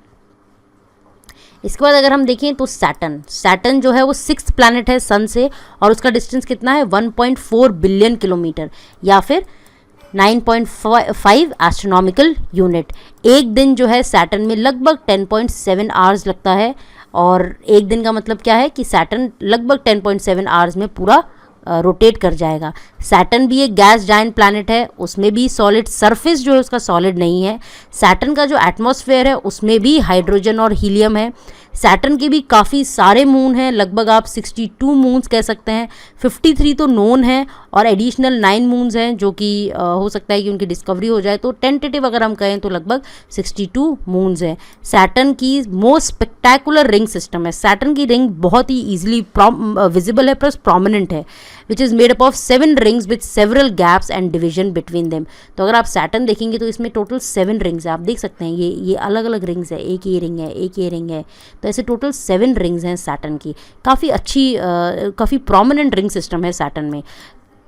इसके बाद अगर हम देखें तो सैटर्न जो है वो 6th प्लैनेट है सन से, और उसका डिस्टेंस कितना है 1.4 बिलियन किलोमीटर या फिर 9.5 एस्ट्रोनॉमिकल यूनिट। एक दिन जो है सैटर्न में लगभग 10.7 आवर्स लगता है, और एक दिन का मतलब क्या है कि सैटर्न लगभग 10.7 आवर्स में पूरा रोटेट कर जाएगा। सैटर्न भी एक गैस जायंट प्लैनेट है, उसमें भी सॉलिड सरफेस जो है उसका सॉलिड नहीं है। सैटर्न का जो एटमॉस्फेयर है उसमें भी हाइड्रोजन और हीलियम है। सैटर्न के भी काफ़ी सारे मून हैं, लगभग आप 62 मून्स कह सकते हैं। 53 तो नोन है और एडिशनल 9 मून्स हैं जो कि हो सकता है कि उनकी डिस्कवरी हो जाए, तो टेंटेटिव अगर हम कहें तो लगभग 62 मून्स हैं। सैटर्न की मोस्ट स्पेक्टैकुलर रिंग सिस्टम है। सैटर्न की रिंग बहुत ही ईजिली विजिबल है प्लस प्रोमिनेंट है, which is made up of 7 rings with several gaps and division between them. तो अगर आप सैटर्न देखेंगे तो इसमें टोटल 7 रिंग्स है। आप देख सकते हैं ये अलग अलग रिंग्स है, एक ये रिंग है, एक ये रिंग है, तो ऐसे टोटल 7 रिंग्स हैं सैटर्न की। काफ़ी अच्छी काफ़ी प्रोमिनेंट रिंग सिस्टम है सैटर्न में।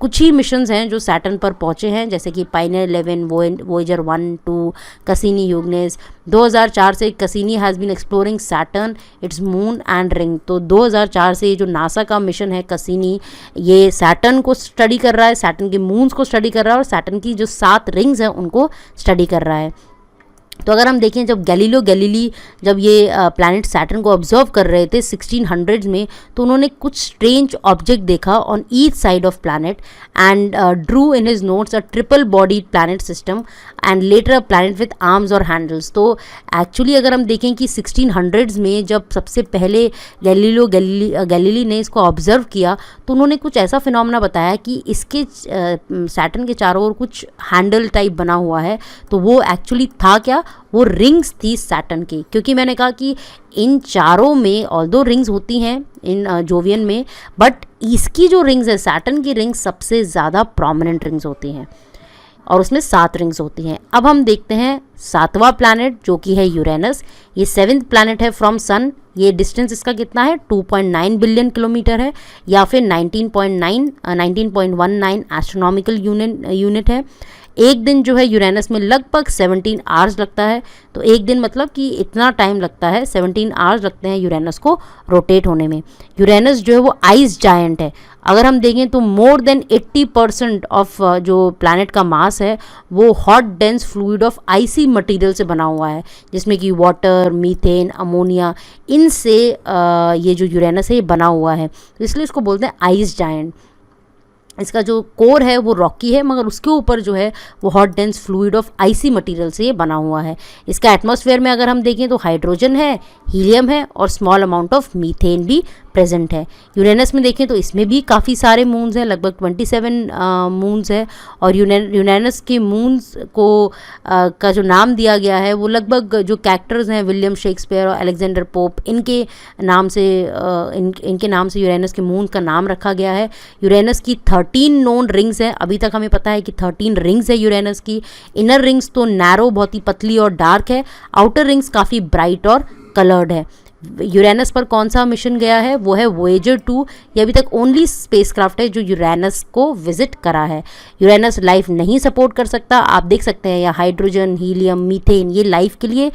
कुछ ही मिशंस हैं जो सैटर्न पर पहुंचे हैं, जैसे कि पायनियर 11, वोएजर 1, 2, कैसिनी, ह्यूगनेस। 2004 से Cassini has been exploring Saturn, its moon and ring. तो 2004 से जो नासा का मिशन है कैसिनी, ये सैटर्न को स्टडी कर रहा है, सैटर्न के मून्स को स्टडी कर रहा है और सैटर्न की जो 7 रिंग्स हैं उनको स्टडी कर रहा है। तो अगर हम देखें जब गैलीलियो गैलीली जब ये प्लैनेट सैटर्न को ऑब्जर्व कर रहे थे 1600s में, तो उन्होंने कुछ स्ट्रेंज ऑब्जेक्ट देखा on each side of planet and Drew in his notes a triple bodied planet system and later a planet with arms और हैंडल्स। तो एक्चुअली अगर हम देखें कि 1600s में जब सबसे पहले गैलीलियो गैलीली ने इसको ऑब्जर्व किया तो उन्होंने कुछ ऐसा फिनोमेना बताया कि इसके सैटर्न के चारों ओर कुछ हैंडल टाइप बना हुआ है। तो वो एक्चुअली था क्या, वो रिंग्स थी सैटर्न की। क्योंकि मैंने कहा कि इन चारों में ऑल्दो रिंग्स होती हैं इन जोवियन में, बट इसकी जो रिंग्स है सैटर्न की रिंग्स सबसे ज़्यादा प्रोमिनेंट रिंग्स होती हैं और उसमें 7 रिंग्स होती हैं। अब हम देखते हैं 7वां प्लैनेट जो कि है यूरेनस। ये 7th प्लैनेट है फ्रॉम सन। ये डिस्टेंस इसका कितना है 2.9 बिलियन किलोमीटर है या फिर 19.19 एस्ट्रोनॉमिकल यूनिट है। एक दिन जो है यूरेनस में लगभग 17 आवर्स लगता है। तो एक दिन मतलब कि इतना टाइम लगता है, 17 आवर्स लगते हैं यूरेनस को रोटेट होने में। यूरेनस जो है वो आइस जायंट है। अगर हम देखें तो मोर देन 80% ऑफ जो प्लैनेट का मास है वो hot dense fluid of icy material से बना हुआ है, जिसमें कि वाटर, मीथेन, अमोनिया, इनसे ये जो यूरेनस है ये बना हुआ है, तो इसलिए इसको बोलते हैं आइस जायंट। इसका जो कोर है वो रॉकी है, मगर उसके ऊपर जो है वो hot dense fluid of icy material से ये बना हुआ है। इसका एटमॉस्फेयर में अगर हम देखें तो हाइड्रोजन है, हीलियम है और स्मॉल अमाउंट ऑफ मीथेन भी प्रेजेंट है। यूरेनस में देखें तो इसमें भी काफ़ी सारे मून्स हैं, लगभग 27 मून्स है। और यूरेनस के मून्स को का जो नाम दिया गया है वो लगभग जो कैरेक्टर्स हैं विलियम शेक्सपियर और अलेक्जेंडर पोप, इनके नाम से इनके नाम से यूरेनस के मून का नाम रखा गया है। यूरेनस की 13 नोन रिंग्स हैं। अभी तक हमें पता है कि 13 रिंग्स है यूरेनस की। इनर रिंग्स तो नैरो, बहुत ही पतली और डार्क है। आउटर रिंग्स काफ़ी ब्राइट और कलर्ड है। यूरेनस पर कौन सा मिशन गया है वो है वोएजर 2। ये अभी तक ओनली स्पेसक्राफ्ट है जो यूरेनस को विजिट करा है। यूरेनस लाइफ नहीं सपोर्ट कर सकता। आप देख सकते हैं यहाँ हाइड्रोजन, हीलियम, मीथेन, ये लाइफ के लिए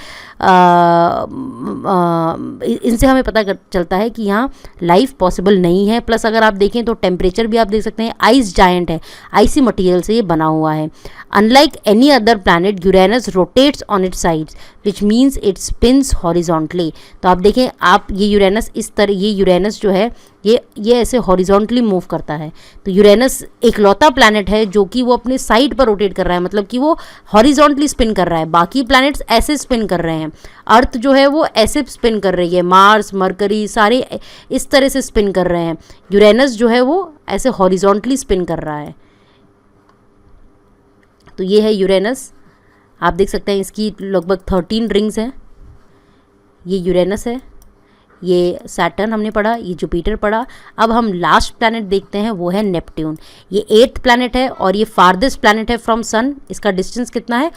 इनसे हमें पता चलता है कि यहाँ लाइफ पॉसिबल नहीं है। प्लस अगर आप देखें तो टेम्परेचर भी आप देख सकते हैं आइस जायंट है, आइसी मटेरियल से ये बना हुआ है। Unlike any other planet Uranus rotates on its sides. Which means it spins horizontally. तो आप देखें, आप ये यूरेनस इस तरह, ये यूरेनस जो है ये ऐसे हॉरिजॉन्टली मूव करता है। तो यूरेनस एकलौता प्लैनेट है जो कि वो अपने साइड पर रोटेट कर रहा है, मतलब कि वो हॉरिजॉन्टली स्पिन कर रहा है, बाकी प्लैनेट्स ऐसे स्पिन कर रहे हैं। अर्थ जो है वो ऐसे स्पिन कर रही है, मार्स, मरकरी सारे इस तरह से स्पिन कर रहे हैं। यूरेनस जो है वो ऐसे हॉरिजॉन्टली स्पिन कर रहा है। तो ये है यूरेनस, आप देख सकते हैं इसकी लगभग 13 रिंग्स हैं। ये यूरेनस है, ये सैटर्न हमने पढ़ा, ये जुपिटर पढ़ा। अब हम लास्ट प्लैनेट देखते हैं, वो है नेपट्यून। ये 8th प्लैनेट है और ये फारदेस्ट प्लैनेट है फ्रॉम सन। इसका डिस्टेंस कितना है?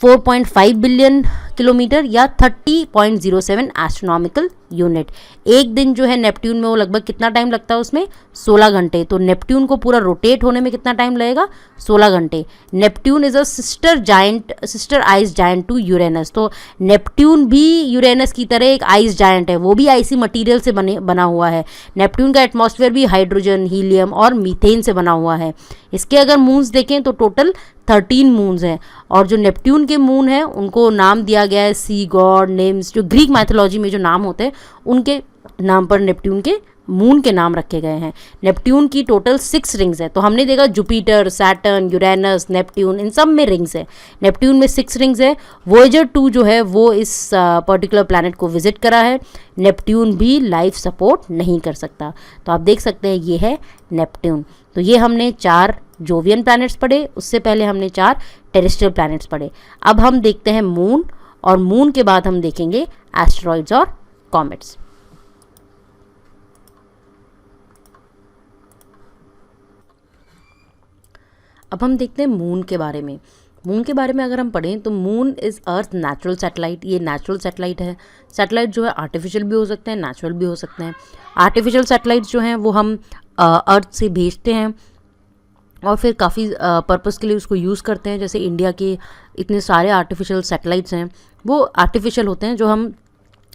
4.5 बिलियन किलोमीटर या 30.07 एस्ट्रोनॉमिकल यूनिट। एक दिन जो है नेपट्यून में वो लगभग कितना टाइम लगता है उसमें? 16 घंटे। तो नेपट्यून को पूरा रोटेट होने में कितना टाइम लगेगा? 16 घंटे। Neptune is a sister ice giant to Uranus. तो नेपट्यून भी यूरेनस की तरह एक आइस जायंट है, वो भी आइसी मटेरियल से बना हुआ है। नेपट्यून का एटमॉस्फेयर भी हाइड्रोजन, हीलियम और मीथेन से बना हुआ है। इसके अगर मून्स देखें तो टोटल 13 मून्स हैं, और जो नेपट्यून के मून हैं उनको नाम दिया गया है सी गॉड नेम्स, जो ग्रीक मैथोलॉजी में जो नाम होते हैं उनके नाम पर नेपट्यून के मून के नाम रखे गए हैं। नेपट्यून की टोटल 6 रिंग्स है। तो हमने देखा जुपिटर, सैटर्न, यूरेनस, नेपट्यून, इन सब में रिंग्स है। नेपट्यून में 6 रिंग्स है। वोएजर 2 जो है वो इस पर्टिकुलर प्लैनेट को विजिट करा है। नेपट्यून भी लाइफ सपोर्ट नहीं कर सकता। तो आप देख सकते हैं ये है नेपट्यून। तो ये हमने 4 जोवियन प्लैनेट्स पढ़े, उससे पहले हमने 4 टेरेस्ट्रियल प्लैनेट्स पढ़े। अब हम देखते हैं मून, और मून के बाद हम देखेंगे एस्टेरॉइड्स और कॉमेट्स। अब हम देखते हैं मून के बारे में। मून के बारे में अगर हम पढ़ें तो moon is earth natural satellite. ये नेचुरल सैटेलाइट है। सैटेलाइट जो है आर्टिफिशियल भी हो सकते हैं, नेचुरल भी हो सकते हैं। आर्टिफिशियल सैटेलाइट्स जो हैं वो हम अर्थ से भेजते हैं और फिर काफ़ी पर्पस के लिए उसको यूज़ करते हैं। जैसे इंडिया के इतने सारे आर्टिफिशियल सैटेलाइट्स हैं, वो आर्टिफिशियल होते हैं,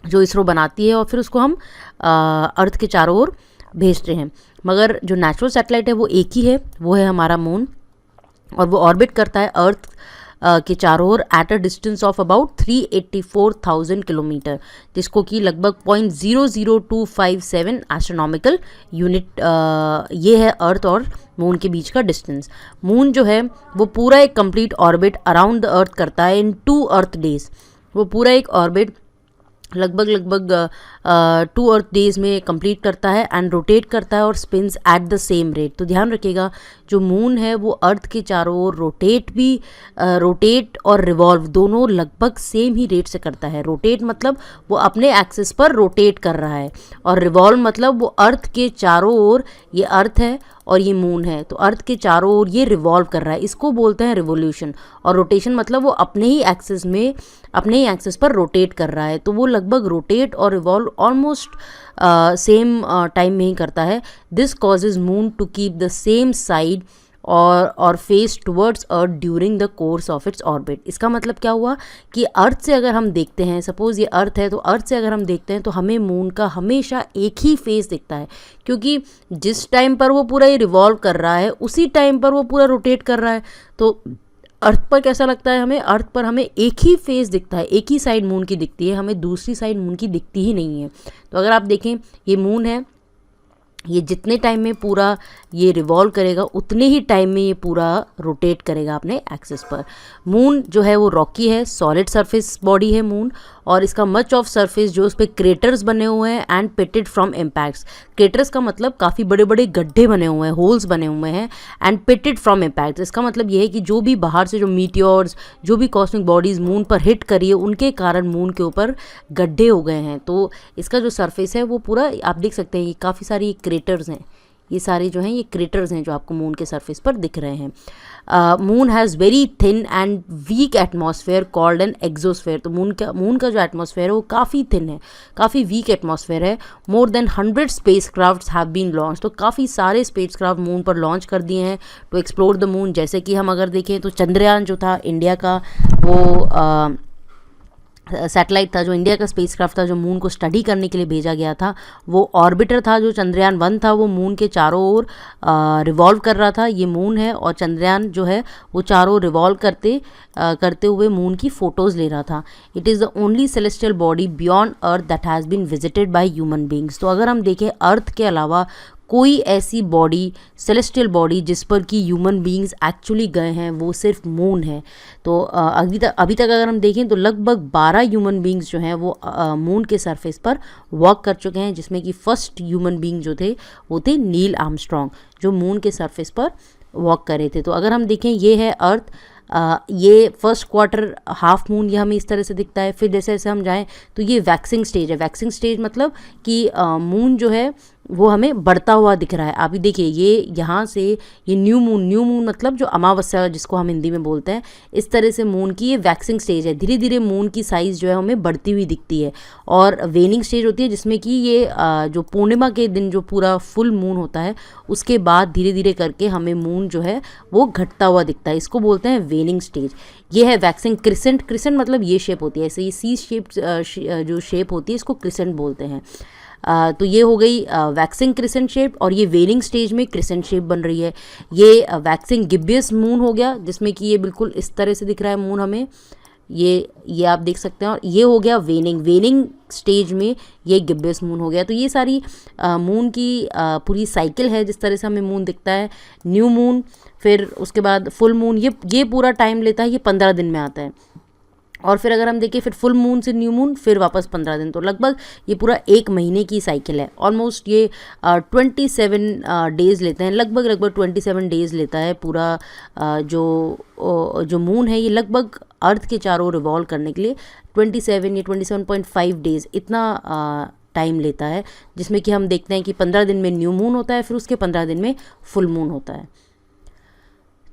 जो इसरो बनाती है और फिर उसको हम अर्थ के चारों ओर भेजते हैं। मगर जो नेचुरल सैटेलाइट है वो एक ही है, वो है हमारा मून, और वो ऑर्बिट करता है अर्थ के चारों ओर at a distance of about 384,000 kilometre, जिसको कि लगभग 0.00257 एस्ट्रोनॉमिकल यूनिट ये है अर्थ और मून के बीच का डिस्टेंस। मून जो है वो पूरा एक complete orbit around the earth करता है इन 2 अर्थ डेज। वो पूरा एक ऑर्बिट लगभग 2 अर्थ डेज में कंप्लीट करता है एंड रोटेट करता है और spins at the same rate. तो ध्यान रखिएगा, जो मून है वो अर्थ के चारों ओर रोटेट और रिवॉल्व दोनों लगभग सेम ही रेट से करता है। रोटेट मतलब वो अपने एक्सिस पर रोटेट कर रहा है, और रिवॉल्व मतलब वो अर्थ के चारों ओर, ये अर्थ है और ये मून है, तो अर्थ के चारों ओर ये रिवॉल्व कर रहा है। इसको बोलते हैं रिवोल्यूशन। और रोटेशन मतलब वो अपने ही एक्सिस पर रोटेट कर रहा है। तो वो लगभग रोटेट और रिवॉल्व ऑलमोस्ट सेम टाइम में ही करता है। This causes moon to keep the same side और face towards Earth during the course of its orbit. इसका मतलब क्या हुआ कि अर्थ से अगर हम देखते हैं, सपोज ये अर्थ है, तो अर्थ से अगर हम देखते हैं तो हमें मून का हमेशा एक ही फेस दिखता है, क्योंकि जिस टाइम पर वो पूरा ये रिवॉल्व कर रहा है उसी टाइम पर वो पूरा रोटेट कर रहा है। तो अर्थ पर कैसा लगता है हमें? अर्थ पर हमें एक ही फेस दिखता है, एक ही साइड मून की दिखती है, हमें दूसरी साइड मून की दिखती ही नहीं है। तो अगर आप देखें, ये मून है, ये जितने टाइम में पूरा ये रिवॉल्व करेगा उतने ही टाइम में ये पूरा रोटेट करेगा अपने एक्सिस पर। मून जो है वो रॉकी है, सॉलिड सरफेस बॉडी है मून, और इसका मच ऑफ सरफेस जो उस पर क्रेटर्स बने हुए हैं and pitted from impacts. Craters का मतलब काफ़ी बड़े बड़े गड्ढे बने हुए हैं, होल्स बने हुए हैं, एंड पिटेड फ्रॉम इम्पैक्ट्स। इसका मतलब ये है कि जो भी बाहर से जो मीटियोर्स, जो भी कॉस्मिक बॉडीज़ मून पर हिट करी है, उनके कारण मून के ऊपर गड्ढे हो गए हैं। तो इसका जो सरफेस है वो पूरा, आप देख सकते हैं, ये काफ़ी सारी क्रेटर्स हैं, ये सारे जो हैं ये क्रेटर्स हैं जो आपको मून के सरफेस पर दिख रहे हैं। Moon has very thin and weak atmosphere called an exosphere. तो मून का जो एटमॉस्फेयर है वो काफ़ी थिन है, काफ़ी वीक एटमॉस्फेयर है। More than 100 space craft have been launch. तो काफ़ी सारे स्पेस क्राफ्ट मून पर लॉन्च कर दिए हैं टू एक्सप्लोर द मून। जैसे कि हम अगर देखें तो चंद्रयान जो था इंडिया का, वो सैटेलाइट था, जो इंडिया का स्पेसक्राफ्ट था, जो मून को स्टडी करने के लिए भेजा गया था, वो ऑर्बिटर था, जो चंद्रयान 1 था, वो मून के चारों ओर रिवॉल्व कर रहा था। ये मून है और चंद्रयान जो है वो चारों रिवॉल्व करते हुए मून की फ़ोटोज़ ले रहा था। It is the only celestial body beyond Earth that has been visited by human beings. तो अगर हम देखें अर्थ के अलावा कोई ऐसी बॉडी, सेलेस्टियल बॉडी, जिस पर कि ह्यूमन बीइंग्स एक्चुअली गए हैं, वो सिर्फ मून है। तो अभी तक अगर हम देखें तो लगभग 12 ह्यूमन बीइंग्स जो हैं वो मून के सरफेस पर वॉक कर चुके हैं, जिसमें कि फर्स्ट ह्यूमन बीइंग जो थे वो थे नील आर्मस्ट्रॉन्ग, जो मून के सरफेस पर वॉक कर रहे थे। तो अगर हम देखें, ये है अर्थ, ये फर्स्ट क्वार्टर हाफ मून, ये हमें इस तरह से दिखता है। फिर जैसे जैसे हम जाएं तो ये वैक्सिंग स्टेज है। वैक्सिंग स्टेज मतलब कि मून जो है वो हमें बढ़ता हुआ दिख रहा है। अभी देखिए, ये यहाँ से ये न्यू मून मतलब जो अमावस्या जिसको हम हिंदी में बोलते हैं, इस तरह से मून की ये वैक्सिंग स्टेज है। धीरे धीरे मून की साइज़ जो है हमें बढ़ती हुई दिखती है। और वेनिंग स्टेज होती है, जिसमें कि ये जो पूर्णिमा के दिन जो पूरा फुल मून होता है, उसके बाद धीरे धीरे करके हमें मून जो है वो घटता हुआ दिखता है। इसको बोलते हैं वेनिंग स्टेज। ये है वैक्सिंग। क्रिसेंट मतलब ये शेप होती है, ऐसे ये सी शेप जो शेप होती है, इसको क्रिसेंट बोलते हैं। तो ये हो गई वैक्सिंग क्रिसेंट शेप, और ये वेनिंग स्टेज में क्रिसेंट शेप बन रही है। ये वैक्सिंग गिब्बियस मून हो गया, जिसमें कि ये बिल्कुल इस तरह से दिख रहा है मून हमें, ये आप देख सकते हैं। और ये हो गया वेनिंग स्टेज में ये गिब्बियस मून हो गया। तो ये सारी मून की पूरी साइकिल है, जिस तरह से हमें मून दिखता है। न्यू मून, फिर उसके बाद फुल मून, ये पूरा टाइम लेता है, ये 15 दिन में आता है। और फिर अगर हम देखें, फिर फुल मून से न्यू मून, फिर वापस 15 दिन। तो लगभग ये पूरा 1 महीने की साइकिल है। ऑलमोस्ट ये 27 डेज़ लेते हैं, लगभग 27 डेज़ लेता है पूरा जो मून है, ये लगभग अर्थ के चारों रिवॉल्व करने के लिए 27 या 27.5 डेज़ इतना टाइम लेता है, जिसमें कि हम देखते हैं कि 15 दिन में न्यू मून होता है, फिर उसके 15 दिन में फुल मून होता है।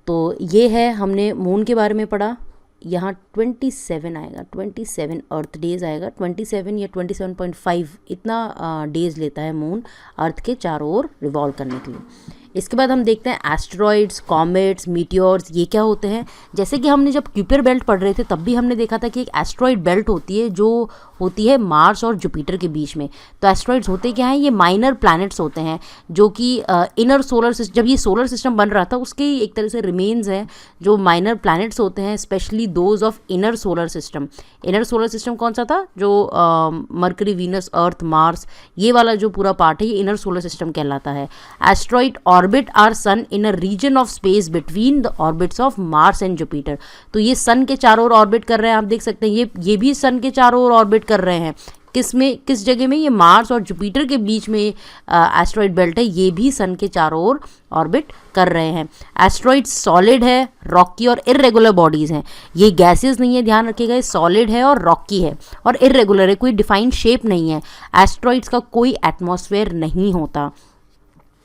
तो ये है, हमने मून के बारे में पढ़ा। यहाँ 27 आएगा, 27 अर्थ डेज़ आएगा, 27 या 27.5 इतना डेज़ लेता है मून अर्थ के चारों ओर रिवॉल्व करने के लिए। इसके बाद हम देखते हैं एस्टेरॉइड्स, कॉमेट्स, मीटियोर्स, ये क्या होते हैं। जैसे कि हमने जब क्यूपियर बेल्ट पढ़ रहे थे, तब भी हमने देखा था कि एक एस्टेरॉइड बेल्ट होती है, जो होती है मार्स और जुपिटर के बीच में। तो एस्टेरॉइड्स होते क्या हैं, ये माइनर प्लैनेट्स होते हैं, जो कि इनर सोलर सिस्टम, जब ये सोलर सिस्टम बन रहा था उसके एक तरह से रिमेन्स हैं, जो माइनर प्लैनेट्स होते हैं, specially those of inner solar system. Inner solar system कौन सा था, जो मरकरी, वीनस, अर्थ, मार्स, ये वाला जो पूरा पार्ट है, ये इनर सोलर सिस्टम कहलाता है। Asteroid orbit our sun in a region of space between the orbits of Mars and Jupiter. तो ये सन के चारों ओर ऑर्बिट कर रहे हैं, आप देख सकते हैं, ये भी सन के चारों ओर ऑर्बिट कर रहे हैं। किस जगह में, ये मार्स और जुपिटर के बीच में एस्टेरॉइड बेल्ट है, ये भी सन के चारों ओर ऑर्बिट कर रहे हैं। एस्टेरॉइड सॉलिड है, रॉकी और इर्रेगुलर बॉडीज़ हैं। ये गैसेस नहीं है, ध्यान रखिएगा, ये सॉलिड है और रॉकी है और इर्रेगुलर है, कोई डिफाइंड शेप नहीं है। एस्टेरॉइड्स का कोई एटमॉस्फेयर नहीं होता।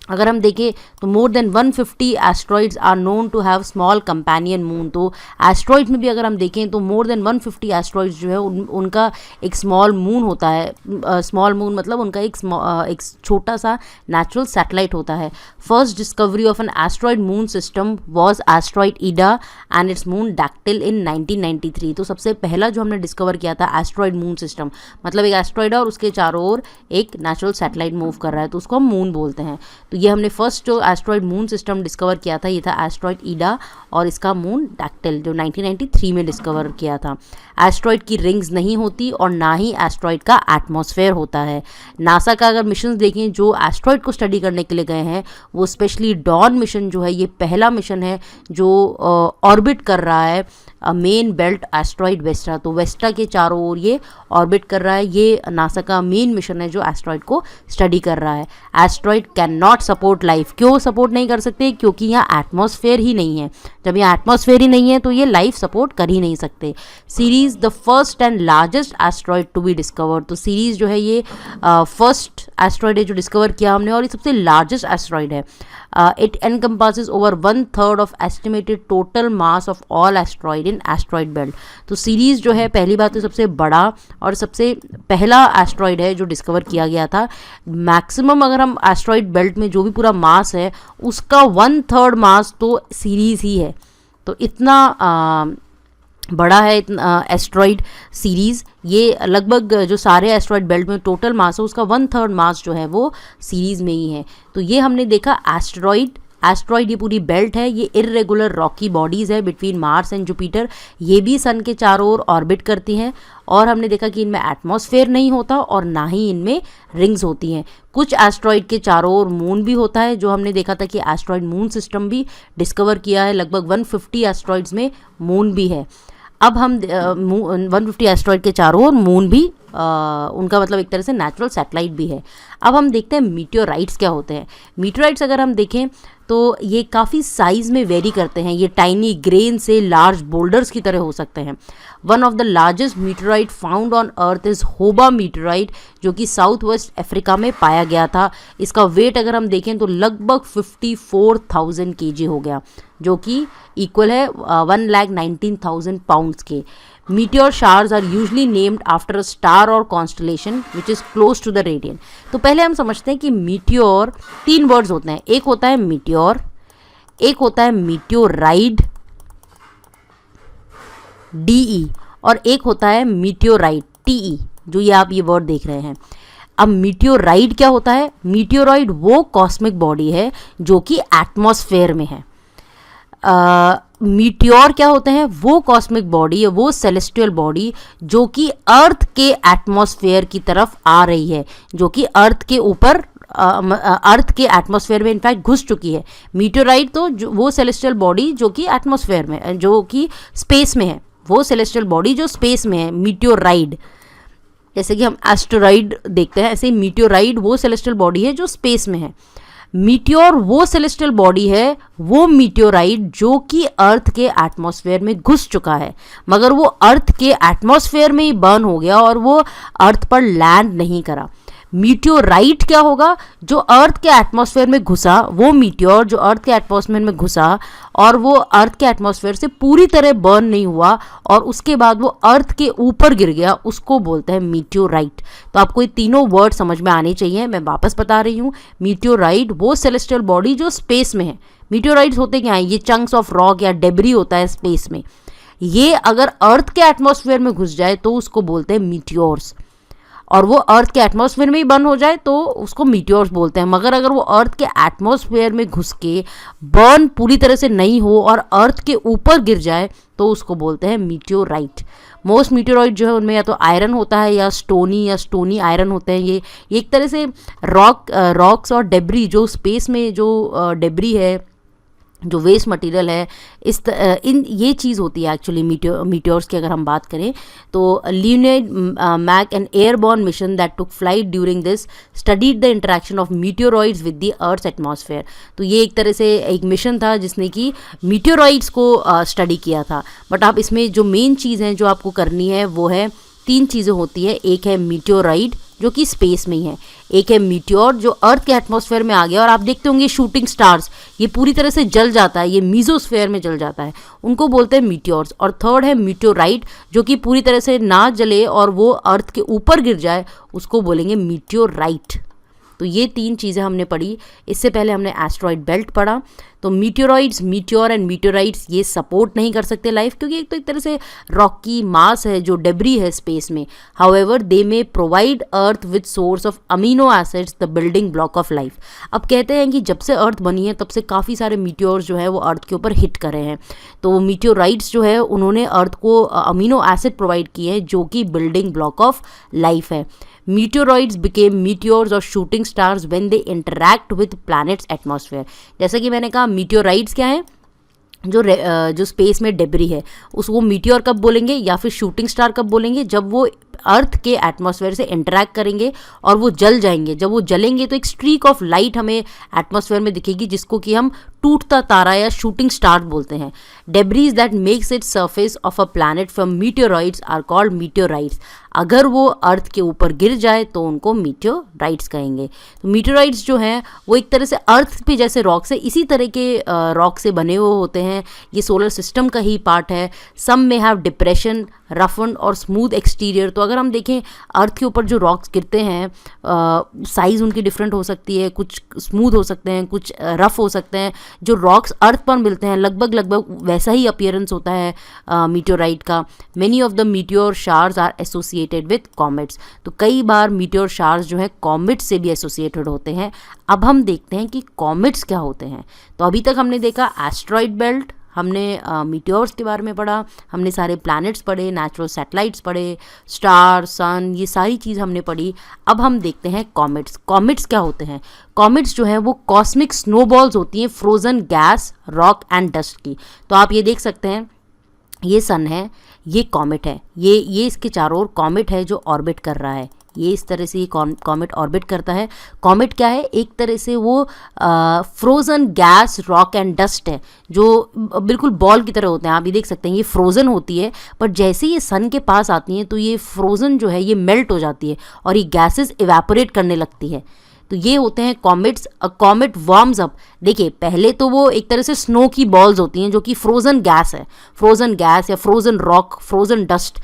अगर हम देखें तो more than 150 asteroids are known to have small companion moon. तो एस्ट्रॉइड्स में भी अगर हम देखें तो मोर देन 150 एस्ट्रॉइड्स जो है उनका एक स्मॉल मून होता है। स्मॉल मून मतलब उनका एक छोटा सा नेचुरल सैटेलाइट होता है। First discovery of an asteroid moon system was asteroid Ida and its moon Dactyl in 1993। तो सबसे पहला जो हमने डिस्कवर किया था एस्ट्रॉइड मून सिस्टम, मतलब एक एस्ट्रॉइड है और उसके चारों ओर एक नेचुरल सैटेलाइट मूव कर रहा है, तो उसको हम मून बोलते हैं। तो ये हमने फर्स्ट जो एस्ट्रॉइड मून सिस्टम डिस्कवर किया था, ये था एस्ट्रॉइड ईडा और इसका मून डैक्टिल, जो 1993 में डिस्कवर किया था। एस्ट्रॉइड की रिंग्स नहीं होती और ना ही एस्ट्रॉइड का एटमॉस्फेयर होता है। नासा का अगर मिशन देखें जो एस्ट्रॉइड को स्टडी करने के लिए गए हैं, वो स्पेशली डॉन मिशन जो है, ये पहला मिशन है जो ऑर्बिट कर रहा है मेन बेल्ट एस्ट्रॉइड वेस्टा। तो वेस्टा के चारों ओर ये ऑर्बिट कर रहा है। ये नासा का मेन मिशन है जो एस्ट्रॉइड को स्टडी कर रहा है। Asteroid can not support life. क्यों सपोर्ट नहीं कर सकते? क्योंकि यहाँ एटमॉस्फेयर ही नहीं है। जब यहाँ एटमॉस्फेयर ही नहीं है तो ये लाइफ सपोर्ट कर ही नहीं सकते। Ceres the first and largest asteroid to be discovered. तो सीरीज जो है ये फर्स्ट एस्ट्रॉइड है जो डिस्कवर किया हमने और ये सबसे लार्जेस्ट एस्ट्रॉइड है। It encompasses over 1/3 of estimated total mass of all asteroid in asteroid belt. तो सीरीज जो है, पहली बात तो सबसे बड़ा और सबसे पहला एस्ट्रॉइड है जो डिस्कवर किया गया था। मैक्सिमम अगर हम एस्ट्रॉइड बेल्ट में जो भी पूरा मास है उसका 1/3 मास तो सीरीज ही है। तो इतना बड़ा है एस्ट्रॉइड सीरीज़। ये लगभग जो सारे एस्ट्रॉइड बेल्ट में टोटल मास है उसका 1/3 मास जो है वो सीरीज़ में ही है। तो ये हमने देखा एस्ट्रॉइड ये पूरी बेल्ट है, ये इर्रेगुलर रॉकी बॉडीज़ है बिटवीन मार्स एंड जुपिटर। ये भी सन के चारों ओर ऑर्बिट करती हैं और हमने देखा कि इनमें एटमॉस्फेयर नहीं होता और ना ही इनमें रिंग्स होती हैं। कुछ एस्ट्रॉइड के चारों ओर मून भी होता है, जो हमने देखा था कि एस्ट्रॉइड मून सिस्टम भी डिस्कवर किया है। लगभग 150 एस्ट्रॉइड्स में मून भी है। अब हम 150 एस्ट्रॉइड के चारों ओर मून भी उनका मतलब एक तरह से नेचुरल सैटेलाइट भी है। अब हम देखते हैं मीटियोराइट्स क्या होते हैं। मीटियोराइट्स अगर हम देखें तो ये काफ़ी साइज़ में वेरी करते हैं। ये टाइनी ग्रेन से लार्ज बोल्डर्स की तरह हो सकते हैं। One of the largest meteorite found on earth is होबा मीटियोराइट, जो कि साउथ वेस्ट अफ्रीका में पाया गया था। इसका वेट अगर हम देखें तो लगभग 54,000 kg हो गया, जो कि इक्वल है 1,19,000 पाउंड्स के। Meteor showers are usually named after a star or constellation which is close to the radiant। तो पहले हम समझते हैं कि मीटियोर 3 वर्ड्स होते हैं। एक होता है मीटियोर, एक होता है मीटियोराइड DE, और एक होता है मीटियोराइड TE, जो ये आप ये वर्ड देख रहे हैं। अब मीटियोराइड क्या होता है? मीटियोराइड वो कॉस्मिक बॉडी है जो कि एटमॉस्फेयर में है। मीटियोर क्या होते हैं? वो कॉस्मिक बॉडी है, वो सेलेस्टियल बॉडी जो कि अर्थ के एटमॉस्फेयर की तरफ आ रही है, जो कि अर्थ के ऊपर अर्थ के एटमॉस्फेयर में इनफैक्ट घुस चुकी है। मीटियोराइड तो वो सेलेस्टियल बॉडी जो कि एटमॉस्फेयर में, जो कि स्पेस में है, वो सेलेस्टियल बॉडी जो स्पेस में है, मीटियोराइड। जैसे कि हम एस्टेरॉइड देखते हैं, ऐसे ही मीटियोराइड वो सेलेस्टियल बॉडी है जो स्पेस में है। मीटियोर वो सेलेस्टियल बॉडी है, वो मीटियोराइड जो कि अर्थ के एटमॉस्फेयर में घुस चुका है, मगर वो अर्थ के एटमॉस्फेयर में ही बर्न हो गया और वो अर्थ पर लैंड नहीं करा। मीटियोराइट क्या होगा? जो अर्थ के एटमॉस्फेयर में घुसा, वो मीटियोर जो अर्थ के एटमॉस्फेयर में घुसा और वो अर्थ के एटमॉस्फेयर से पूरी तरह बर्न नहीं हुआ और उसके बाद वो अर्थ के ऊपर गिर गया, उसको बोलते हैं मीटियोराइट। तो आपको ये तीनों वर्ड समझ में आने चाहिए। मैं वापस बता रही हूँ, मीटियोराइट वो सेलेस्टियल बॉडी जो स्पेस में है। मीटियोराइट्स होते क्या हैं? ये चंक्स ऑफ रॉक या डेब्री होता है स्पेस में। ये अगर अर्थ के एटमॉस्फेयर में घुस जाए तो उसको बोलते हैं मीटियोर्स, और वो अर्थ के एटमॉस्फेयर में ही बर्न हो जाए तो उसको मीटियोर्स बोलते हैं। मगर अगर वो अर्थ के एटमॉस्फेयर में घुस के बर्न पूरी तरह से नहीं हो और अर्थ के ऊपर गिर जाए तो उसको बोलते हैं मीटियोराइट। मोस्ट मीटियोराइट जो है उनमें या तो आयरन होता है या स्टोनी आयरन होते हैं। ये एक तरह से रॉक्स और डेब्री, जो स्पेस में जो डेब्री है, जो वेस्ट मटेरियल है, इन ये चीज़ होती है एक्चुअली मीटियोर्स की। अगर हम बात करें तो Leonid MAC an airborne mission that took flight during this studied the interaction of meteoroids with the Earth atmosphere. तो ये एक तरह से एक मिशन था जिसने कि मीटियोरॉइड्स को स्टडी किया था। बट आप इसमें जो मेन चीज़ है जो आपको करनी है वो है, 3 चीज़ें होती है। एक है मीटियोराइड जो कि स्पेस में ही है, एक है मीटियोर जो अर्थ के एटमॉस्फेयर में आ गया, और आप देखते होंगे शूटिंग स्टार्स ये पूरी तरह से जल जाता है, ये मीजोस्फेयर में जल जाता है, उनको बोलते हैं मीटियोर्स। और थर्ड है मीटियोराइट जो कि पूरी तरह से ना जले और वो अर्थ के ऊपर गिर जाए, उसको बोलेंगे मीटियोराइट। तो ये 3 चीज़ें हमने पढ़ी। इससे पहले हमने एस्ट्रॉइड बेल्ट पढ़ा। तो मीटियोरॉइड्स, मीटियोर एंड मीटियोराइट्स ये सपोर्ट नहीं कर सकते लाइफ, क्योंकि एक तो एक तरह से रॉकी मास है जो डेब्री है स्पेस में। However they may provide earth with source of amino acids, the building block of life. अब कहते हैं कि जब से अर्थ बनी है तब से काफ़ी सारे मीटियोर्स जो है वो अर्थ के ऊपर हिट करे हैं। तो मीटियोराइट्स जो है उन्होंने अर्थ को अमीनो एसिड प्रोवाइड किए हैं जो कि बिल्डिंग ब्लॉक ऑफ लाइफ है। Meteoroids became meteors or shooting stars when they interact with planet's atmosphere। जैसा कि मैंने कहा मीटियोराइट्स क्या है? जो स्पेस में डेब्री है उसको मीटियोर कब बोलेंगे या फिर शूटिंग स्टार कब बोलेंगे? जब वो अर्थ के एटमॉस्फेयर से इंटरैक्ट करेंगे और वो जल जाएंगे। जब वो जलेंगे तो एक स्ट्रीक ऑफ लाइट हमें एटमॉस्फेयर में दिखेगी जिसको कि हम टूटता तारा या शूटिंग स्टार बोलते हैं। Debris that makes it surface of a planet from meteoroids are called meteorites. अगर वो अर्थ के ऊपर गिर जाए तो उनको मीटियोराइट्स कहेंगे। तो मीटियोराइट्स जो हैं वो एक तरह से अर्थ पे जैसे रॉक से, इसी तरह के रॉक से बने हुए होते हैं। ये सोलर सिस्टम का ही पार्ट है। सम में हैव डिप्रेशन, रफन और स्मूथ एक्सटीरियर। तो अगर हम देखें अर्थ के ऊपर जो रॉक्स गिरते हैं, साइज़ उनकी डिफरेंट हो सकती है, कुछ स्मूथ हो सकते हैं, कुछ रफ़ हो सकते हैं। जो रॉक्स अर्थ पर मिलते हैं लगभग वैसा ही अपीयरेंस होता है मीटियोराइट का। Many of the meteor showers are associated with comets. तो कई बार मीटियोर शार्स जो है कॉमेट्स से भी एसोसिएटेड होते हैं। अब हम देखते हैं कि कॉमेट्स क्या होते हैं। तो अभी तक हमने देखा एस्ट्रॉइड बेल्ट, हमने मीटियोर्स के बारे में पढ़ा, हमने सारे प्लैनेट्स पढ़े, नेचुरल सैटेलाइट्स पढ़े, स्टार, सन, ये सारी चीज़ हमने पढ़ी। अब हम देखते हैं कॉमेट्स। कॉमेट्स क्या होते हैं? कॉमेट्स जो है वो कॉस्मिक स्नोबॉल्स होती हैं frozen gas, rock and dust की। तो आप ये देख सकते हैं, ये सन है, ये कॉमेट है, ये इसके चारों ओर कॉमेट है जो ऑर्बिट कर रहा है। ये इस तरह से ये कॉमेट ऑर्बिट करता है। कॉमेट क्या है? एक तरह से वो frozen gas, rock and dust है जो बिल्कुल बॉल की तरह होते हैं। आप ये देख सकते हैं, ये फ्रोज़न होती है, पर जैसे ये सन के पास आती हैं तो ये फ्रोज़न जो है ये मेल्ट हो जाती है और ये गैसेस इवेपोरेट करने लगती है। तो ये होते हैं कॉमेट्स। अ कॉमेट वार्म्स अप। देखिए, पहले तो वो एक तरह से स्नो की बॉल्स होती हैं जो कि फ्रोज़न गैस है, फ्रोज़न गैस या फ्रोज़न रॉक, फ्रोज़न डस्ट,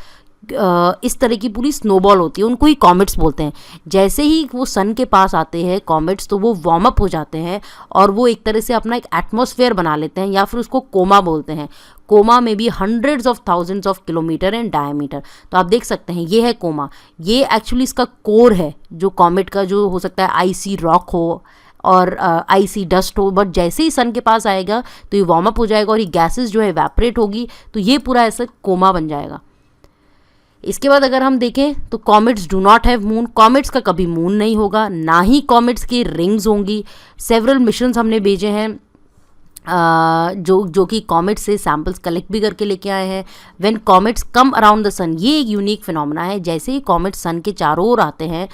इस तरह की पूरी स्नोबॉल होती है, उनको ही कॉमेट्स बोलते हैं। जैसे ही वो सन के पास आते हैं कॉमेट्स, तो वो वार्म अप हो जाते हैं और वो एक तरह से अपना एक एटमॉस्फेयर बना लेते हैं, या फिर उसको कोमा बोलते हैं। कोमा में भी hundreds of thousands of kilometre in diameter. तो आप देख सकते हैं, ये है कोमा। ये एक्चुअली इसका कोर है जो कॉमेट का, जो हो सकता है आइसी रॉक हो और आइसी डस्ट हो, बट जैसे ही सन के पास आएगा तो ये वार्म अप हो जाएगा और ये गैसेस जो है इवेपोरेट होगी, तो ये पूरा ऐसा कोमा बन जाएगा। इसके बाद अगर हम देखें तो comets do not have moon. Comets का कभी मून नहीं होगा, ना ही कॉमेट्स की रिंग्स होंगी। सेवरल मिशंस हमने भेजे हैं जो कि कॉमेट से सैम्पल्स कलेक्ट भी करके लेके आए हैं। When comets come around the sun, ये एक यूनिक फिनोमेना है। जैसे ही कॉमेट्स सन के चारों ओर आते हैं,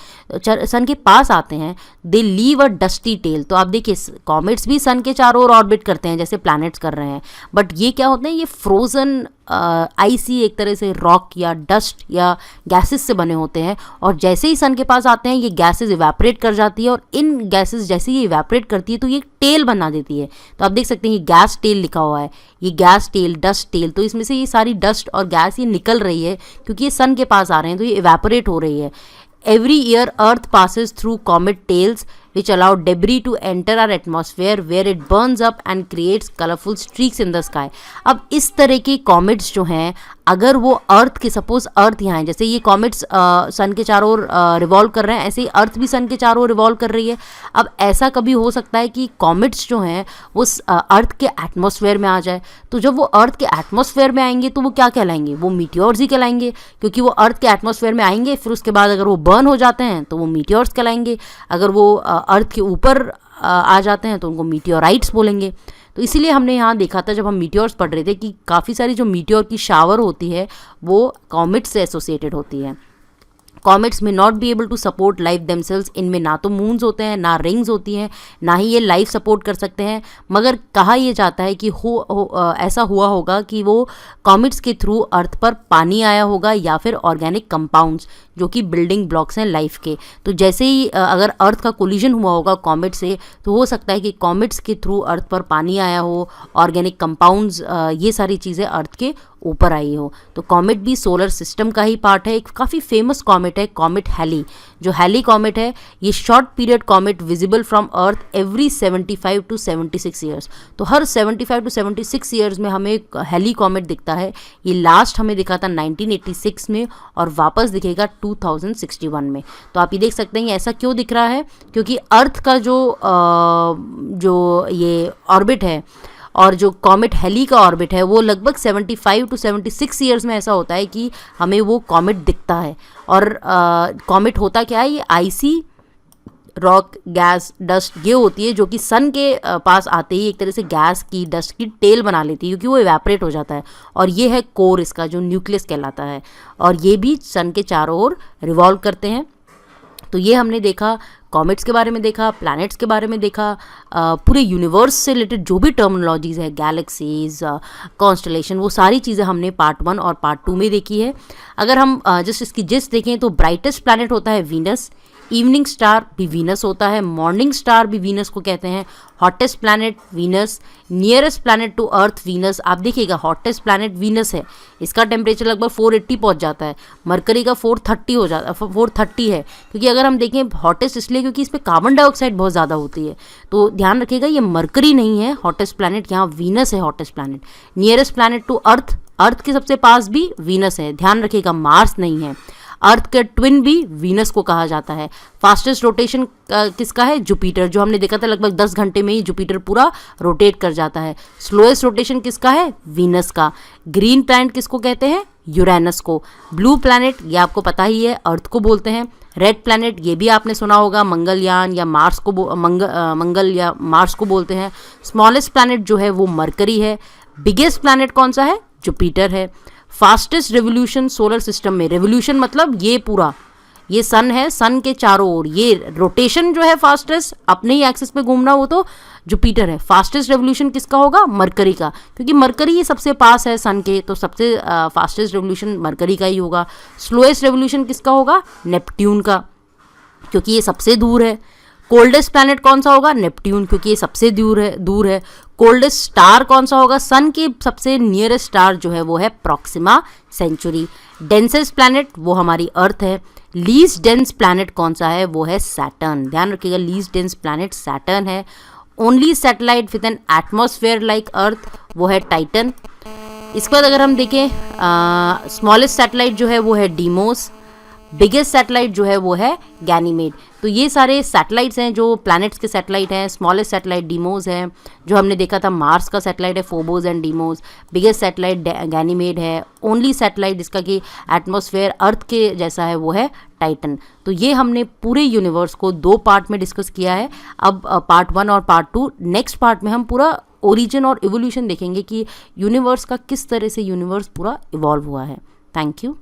सन के पास आते हैं, दे लीव अ डस्टी टेल। तो आप देखिए, कॉमेट्स भी सन के चारों ओर ऑर्बिट करते हैं जैसे प्लैनेट्स कर रहे हैं, बट ये क्या होते हैं, ये फ्रोज़न आइसी एक तरह से रॉक या डस्ट या गैसेस से बने होते हैं। और जैसे ही सन के पास आते हैं ये गैसेस इवेपोरेट कर जाती है और इन गैसेस जैसे ये इवेपोरेट करती है तो ये टेल बना देती है। तो आप देख सकते हैं ये गैस टेल लिखा हुआ है, ये गैस टेल, डस्ट टेल। तो इसमें से ये सारी डस्ट और गैस ये निकल रही है क्योंकि ये सन के पास आ रहे हैं, तो ये इवेपोरेट हो रही है। Every year Earth passes through comet tails which allow debris to enter our atmosphere where it burns up and creates colorful streaks in the sky। अब इस तरह के कॉमेट्स जो हैं, अगर वो अर्थ के, सपोज अर्थ यहाँ है, जैसे ये कॉमेट्स सन के चारों ओर रिवॉल्व कर रहे हैं, ऐसे ही अर्थ भी सन के चारों ओर रिवॉल्व कर रही है। अब ऐसा कभी हो सकता है कि कॉमेट्स जो हैं वो अर्थ के एटमॉस्फेयर में आ जाए। तो जब वो अर्थ के एटमॉस्फेयर में आएंगे तो वो क्या कहलाएंगे? वो मीटियोर्स ही कहलाएंगे, क्योंकि वो अर्थ के एटमॉस्फेयर में आएंगे, फिर उसके बाद अगर वो बर्न हो जाते हैं तो वो मीटियोर्स कहलाएंगे। अगर वो अर्थ के ऊपर आ जाते हैं तो उनको मीटियोराइट्स बोलेंगे। तो इसीलिए हमने यहाँ देखा था जब हम मीटियोर्स पढ़ रहे थे कि काफ़ी सारी जो मीटियोर की शावर होती है वो कॉमेट्स से एसोसिएटेड होती है। कॉमेट्स में not be able to support life themselves. इनमें ना तो मून्स होते हैं, ना रिंग्स होती हैं, ना ही ये लाइफ सपोर्ट कर सकते हैं। मगर कहा यह जाता है कि ऐसा हुआ होगा कि वो कॉमेट्स के थ्रू अर्थ पर पानी आया होगा या फिर ऑर्गेनिक कंपाउंड्स जो कि बिल्डिंग ब्लॉक्स हैं लाइफ के। तो जैसे ही अगर अर्थ का कोलिजन हुआ होगा कॉमेट से, तो हो सकता है कि कॉमेट्स के थ्रू अर्थ पर पानी आया हो, ऑर्गेनिक कंपाउंड्स, ये सारी चीज़ें अर्थ के ऊपर आई हो। तो कॉमेट भी सोलर सिस्टम का ही पार्ट है। एक काफ़ी फेमस कॉमेट है कॉमेट हैली। जो हैली कॉमेट है ये short period comet visible from earth every 75 to 76 years. तो हर 75 to 76 ईयर्स में हमें हैली कॉमेट दिखता है। ये लास्ट हमें दिखा था 1986 में और वापस दिखेगा 2061 में। तो आप ये देख सकते हैं ऐसा क्यों दिख रहा है, क्योंकि अर्थ का जो ये ऑर्बिट है और जो कॉमेट हैली का ऑर्बिट है वो लगभग 75 to 76 ईयर्स में ऐसा होता है कि हमें वो कॉमेट दिखता है। और कॉमेट होता क्या है, ये आइसी रॉक, गैस, डस्ट ये होती है जो कि सन के पास आते ही एक तरह से गैस की, डस्ट की टेल बना लेती है क्योंकि वो इवेपोरेट हो जाता है। और ये है कोर इसका, जो न्यूक्लियस कहलाता है, और ये भी सन के चारों ओर रिवॉल्व करते हैं। तो ये हमने देखा, कॉमेट्स के बारे में देखा, प्लैनेट्स के बारे में देखा, पूरे यूनिवर्स से रिलेटेड जो भी टर्मिनोलॉजीज़ है, गैलेक्सीज, कॉन्स्टलेशन, वो सारी चीज़ें हमने पार्ट 1 और पार्ट 2 में देखी है। अगर हम जस्ट इसकी जिस्ट देखें तो ब्राइटेस्ट प्लैनेट होता है वीनस, इवनिंग स्टार भी वीनस होता है, मॉर्निंग स्टार भी वीनस को कहते हैं। Hottest planet Venus, nearest planet to Earth Venus. आप देखिएगा हॉटेस्ट प्लैनेट वीनस है, इसका टेम्परेचर लगभग 480 पहुंच जाता है। मरकरी का 430 हो जाता 430 है, क्योंकि अगर हम देखें हॉटेस्ट इसलिए क्योंकि इस पर कार्बन डाइऑक्साइड बहुत ज़्यादा होती है। तो ध्यान रखिएगा ये मरकरी नहीं है हॉटेस्ट प्लैनेट, यहाँ वीनस है hottest planet. Nearest planet to Earth, Earth के सबसे पास भी वीनस है, ध्यान रखिएगा मार्स नहीं है। अर्थ के ट्विन भी वीनस को कहा जाता है। फास्टेस्ट रोटेशन किसका है? जुपिटर, जो हमने देखा था लगभग 10 घंटे में ही जुपिटर पूरा रोटेट कर जाता है। स्लोएस्ट रोटेशन किसका है? वीनस का। ग्रीन प्लैनेट किसको कहते हैं? यूरेनस को। ब्लू प्लैनेट ये आपको पता ही है, अर्थ को बोलते हैं। रेड प्लैनेट ये भी आपने सुना होगा, मंगलयान या मार्स को मंगल या मार्स को बोलते हैं। स्मॉलेस्ट प्लैनेट जो है वो मरकरी है। बिगेस्ट प्लैनेट कौन सा है? जुपिटर है। फास्टेस्ट रेवोल्यूशन सोलर सिस्टम में, रेवोल्यूशन मतलब ये पूरा, ये सन है, सन के चारों ओर ये रोटेशन जो है फास्टेस्ट अपने ही एक्सिस पे घूमना, वो तो जुपिटर है। फास्टेस्ट रेवोल्यूशन किसका होगा? मरकरी का, क्योंकि मरकरी ये सबसे पास है सन के, तो सबसे फास्टेस्ट रेवोल्यूशन मरकरी का ही होगा। स्लोएस्ट रेवोल्यूशन किसका होगा? नेपट्यून का, क्योंकि ये सबसे दूर है। कोल्डेस्ट प्लैनेट कौन सा होगा? नेपट्यून, क्योंकि ये सबसे दूर है। कोल्डेस्ट स्टार कौन सा होगा? सन के सबसे नियरेस्ट स्टार जो है वो है प्रॉक्सिमा सेंचुरी। डेंसेस्ट प्लैनेट वो हमारी अर्थ है। लीस्ट डेंस प्लैनेट कौन सा है? वो है सैटर्न, ध्यान रखिएगा लीस्ट डेंस प्लैनेट सैटर्न है। Only satellite with N atmosphere like earth वो है टाइटन। इसके बाद अगर हम देखें स्मॉलेस्ट सैटेलाइट जो है वो है डीमोस। बिगेस्ट सैटेलाइट जो है वो है गैनीमेड। तो ये सारे सैटेलाइट्स हैं जो प्लैनेट्स के सैटेलाइट हैं। स्मॉलेस्ट सैटेलाइट डीमोस है, जो हमने देखा था मार्स का सैटेलाइट है Phobos and Deimos. Biggest satellite Ganymede है। ओनली सैटेलाइट जिसका कि एटमॉस्फेयर अर्थ के जैसा है वो है टाइटन। तो ये हमने पूरे यूनिवर्स को 2 पार्ट में डिस्कस किया है। अब पार्ट 1 और पार्ट 2, नेक्स्ट पार्ट में हम पूरा ओरिजिन और इवोल्यूशन देखेंगे कि यूनिवर्स का किस तरह से यूनिवर्स पूरा इवॉल्व हुआ है। Thank you.